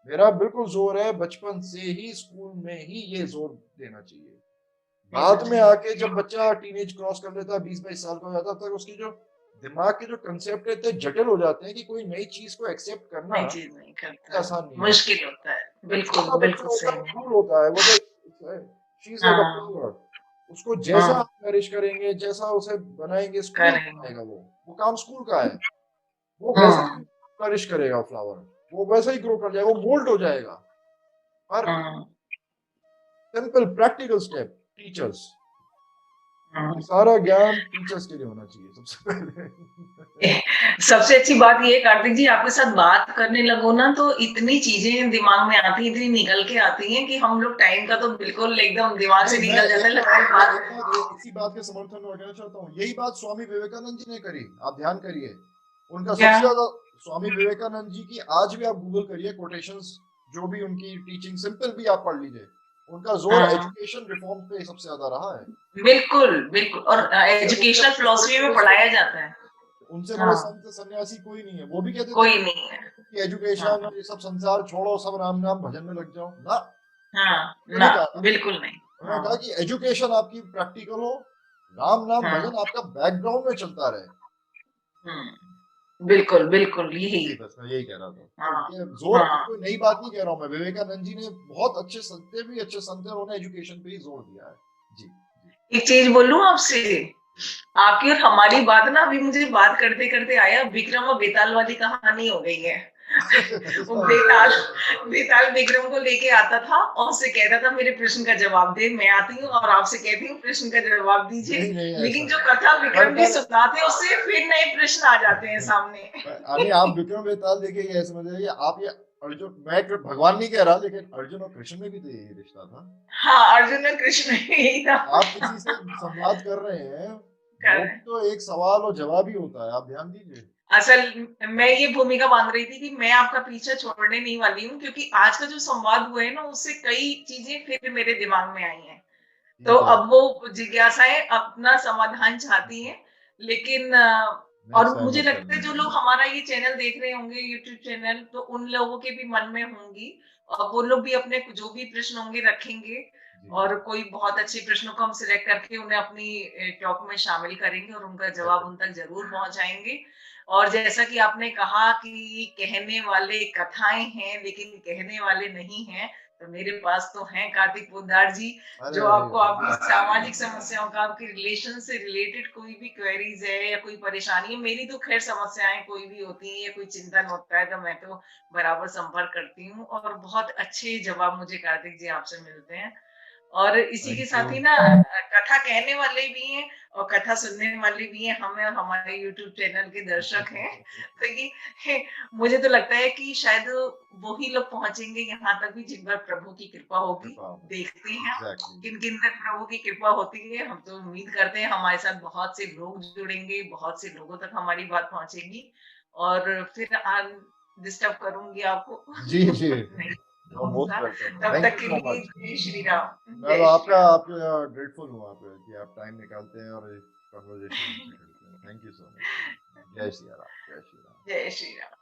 मेरा बिल्कुल जोर है बचपन से ही स्कूल में ही ये जोर देना चाहिए। देना बाद में चाहिए। आके जब बच्चा टीनेज क्रॉस कर लेता है, 20-22 साल का हो जाता है, तब उसकी जो दिमाग के जो कंसेप्ट है इतने जटिल हो जाते हैं कि कोई नई चीज को एक्सेप्ट करना नई चीज़ नहीं इतना करता है, आसान नहीं होता। मुश्किल होता है। बिल्कुल, छोटा बच्चा बिल्कुल होता है सही वो है। फूल होता है, वो तो शी इज लाइक अ हाँ, फ्लावर। उसको जैसा हाँ, आप नरिश करेंगे, जैसा उसे बनाएंगे, स्कूल करेंगे। बनाएगा वो काम स्कूल का है। वो वैसा ही हुँ, नरिश करेगा फ्लावर, वो वैसा ही ग्रो कर जाएगा, वो मोल्ड हो जाएगा। पर हुँ, सिंपल प्रैक्टिकल स्टेप टीचर्स, ये हुँ। सारा ज्ञान टीचर्स के लिए होना चाहिए सबसे पहले। सबसे अच्छी बात ये है कार्तिक जी, आपके साथ बात करने लगो ना तो इतनी चीज़ें दिमाग में आती हैं, इतनी निकल के आती हैं कि हम लोग टाइम का तो बिल्कुल एकदम दिमाग से नहीं, मैं निकल जाता है, एक लगता है और बात। एक बात इसी बात के समर्थन में कहना चाहता हूँ। यही बात स्वामी विवेकानंद जी ने करी, आप ध्यान करिए। उनका क्या? सबसे ज्यादा, स्वामी विवेकानंद जी की आज भी आप गूगल करिए कोटेशंस, जो भी उनकी टीचिंग सिंपल भी आप पढ़ लीजिए, उनका जोर हाँ, एजुकेशन रिफॉर्म पे सबसे ज्यादा रहा है। बिल्कुल, बिल्कुल और उनसे उनसे एजुकेशनल बड़े फिलॉसफी में बड़े पढ़ाया जाता है। उनसे बड़े हाँ, संत सन्यासी कोई नहीं है। वो भी कहते थे कोई नहीं है। कि एजुकेशन हाँ, और ये सब संसार छोड़ो, सब राम नाम भजन में लग जाओ ना। हाँ, उन्होंने ना, नहीं कहा था। बिल्कुल नहीं। उन्होंने कहा हाँ, कि एजुकेशन आपकी प्रैक्टिकल हो, राम नाम हाँ, भजन आपका बैकग्राउंड में चलता रहे। बिल्कुल, बिल्कुल यही। जी, बस मैं यही कह रहा था। तो हाँ, ये ज़ोर हाँ। कोई नई बात नहीं कह रहा हूँ मैं। विवेकानंद जी ने बहुत अच्छे संत थे, भी अच्छे संत हैं, उन्होंने एजुकेशन पे ही ज़ोर दिया है। जी, जी, एक चीज़ बोलूँ आपसे? आपकी और हमारी बात ना अभी मुझे बात करते-करते आया विक्रम और बेताल वाली कहानी हो गई है। वो ऐसा है क्या? बेताल बेताल विक्रम को लेके आता था और उससे कहता था मेरे प्रश्न का जवाब दे, मैं आती हूँ और आपसे कहती हूँ प्रश्न का जवाब दीजिए। नहीं, नहीं लेकिन ऐसा जो नहीं। कथा पर विक्रम जी सुनाते उससे फिर नए प्रश्न आ पर जाते हैं सामने। यानी आप विक्रम बेताल देखिए, ये समझ जाइए आप ये अर्जुन, मैं भगवान नहीं कह रहा, लेकिन अर्जुन और कृष्ण में भी तो यही रिश्ता था। हाँ, अर्जुन और कृष्ण यही था। आप किसी से संवाद कर रहे हैं, कर वो भी तो एक सवाल और जवाब ही होता है, आप ध्यान दीजिए। असल मैं ये भूमिका बांध रही थी कि मैं आपका पीछा छोड़ने नहीं वाली हूँ क्योंकि आज का जो संवाद हुआ है ना उससे कई चीजें फिर मेरे दिमाग में आई हैं। तो ठीक है, अब वो जिज्ञासाएं अपना समाधान चाहती हैं लेकिन मैं और मुझे सहमत लगता है जो करना। लोग हमारा ये चैनल देख रहे होंगे यूट्यूब चैनल तो उन लोगों के भी मन में होंगी और वो लोग भी अपने जो भी प्रश्न होंगे रखेंगे जी, और कोई बहुत अच्छे प्रश्नों को हम सिलेक्ट करके उन्हें अपनी टॉक में शामिल करेंगे और उनका जवाब उन तक जरूर पहुंचाएंगे और जैसा कि आपने कहा कि कहने वाले कथाएं हैं लेकिन कहने वाले नहीं हैं तो मेरे पास तो हैं कार्तिक पोद्दार जी अरे जो अरे आपको आपकी वाह! सामाजिक समस्याओं का आपके रिलेशन से रिलेटेड कोई भी क्वेरीज है या कोई परेशानी है मेरी तो खैर समस्याएं कोई भी होती है या कोई चिंतन होता है तो मैं तो बराबर संपर्क करती हूँ और बहुत अच्छे जवाब मुझे कार्तिक जी आपसे मिलते हैं और इसी के थैंक यू। साथ ही ना कथा कहने वाले भी हैं और कथा सुनने वाले भी हैं हमें और हमारे यूट्यूब चैनल के दर्शक हैं तो ये मुझे तो लगता है कि शायद वही लोग पहुंचेंगे यहाँ तक भी जिन पर प्रभु की कृपा होगी कृपा हो। देखते हैं एग्ज़ैक्टली। किन किन तक प्रभु की कृपा होती है हम तो उम्मीद करते हैं हमारे साथ बहुत से लोग जुड़ेंगे बहुत से लोगों तक हमारी बात पहुंचेगी और फिर डिस्टर्ब करूंगी आपको जी, जी। नहीं यू आर मोस्ट होगा। वेलकम। तब थैंक तक यू के सो लिए मच। जय श्री राम मैं तो जय श्री आपका राम आपका ग्रेटफुल हूँ आप कि आप टाइम निकालते हैं और एक कन्वर्सेशन हमसे करते हैं। Thank you so much. जय सिया राम, जय श्री राम। जय श्री राम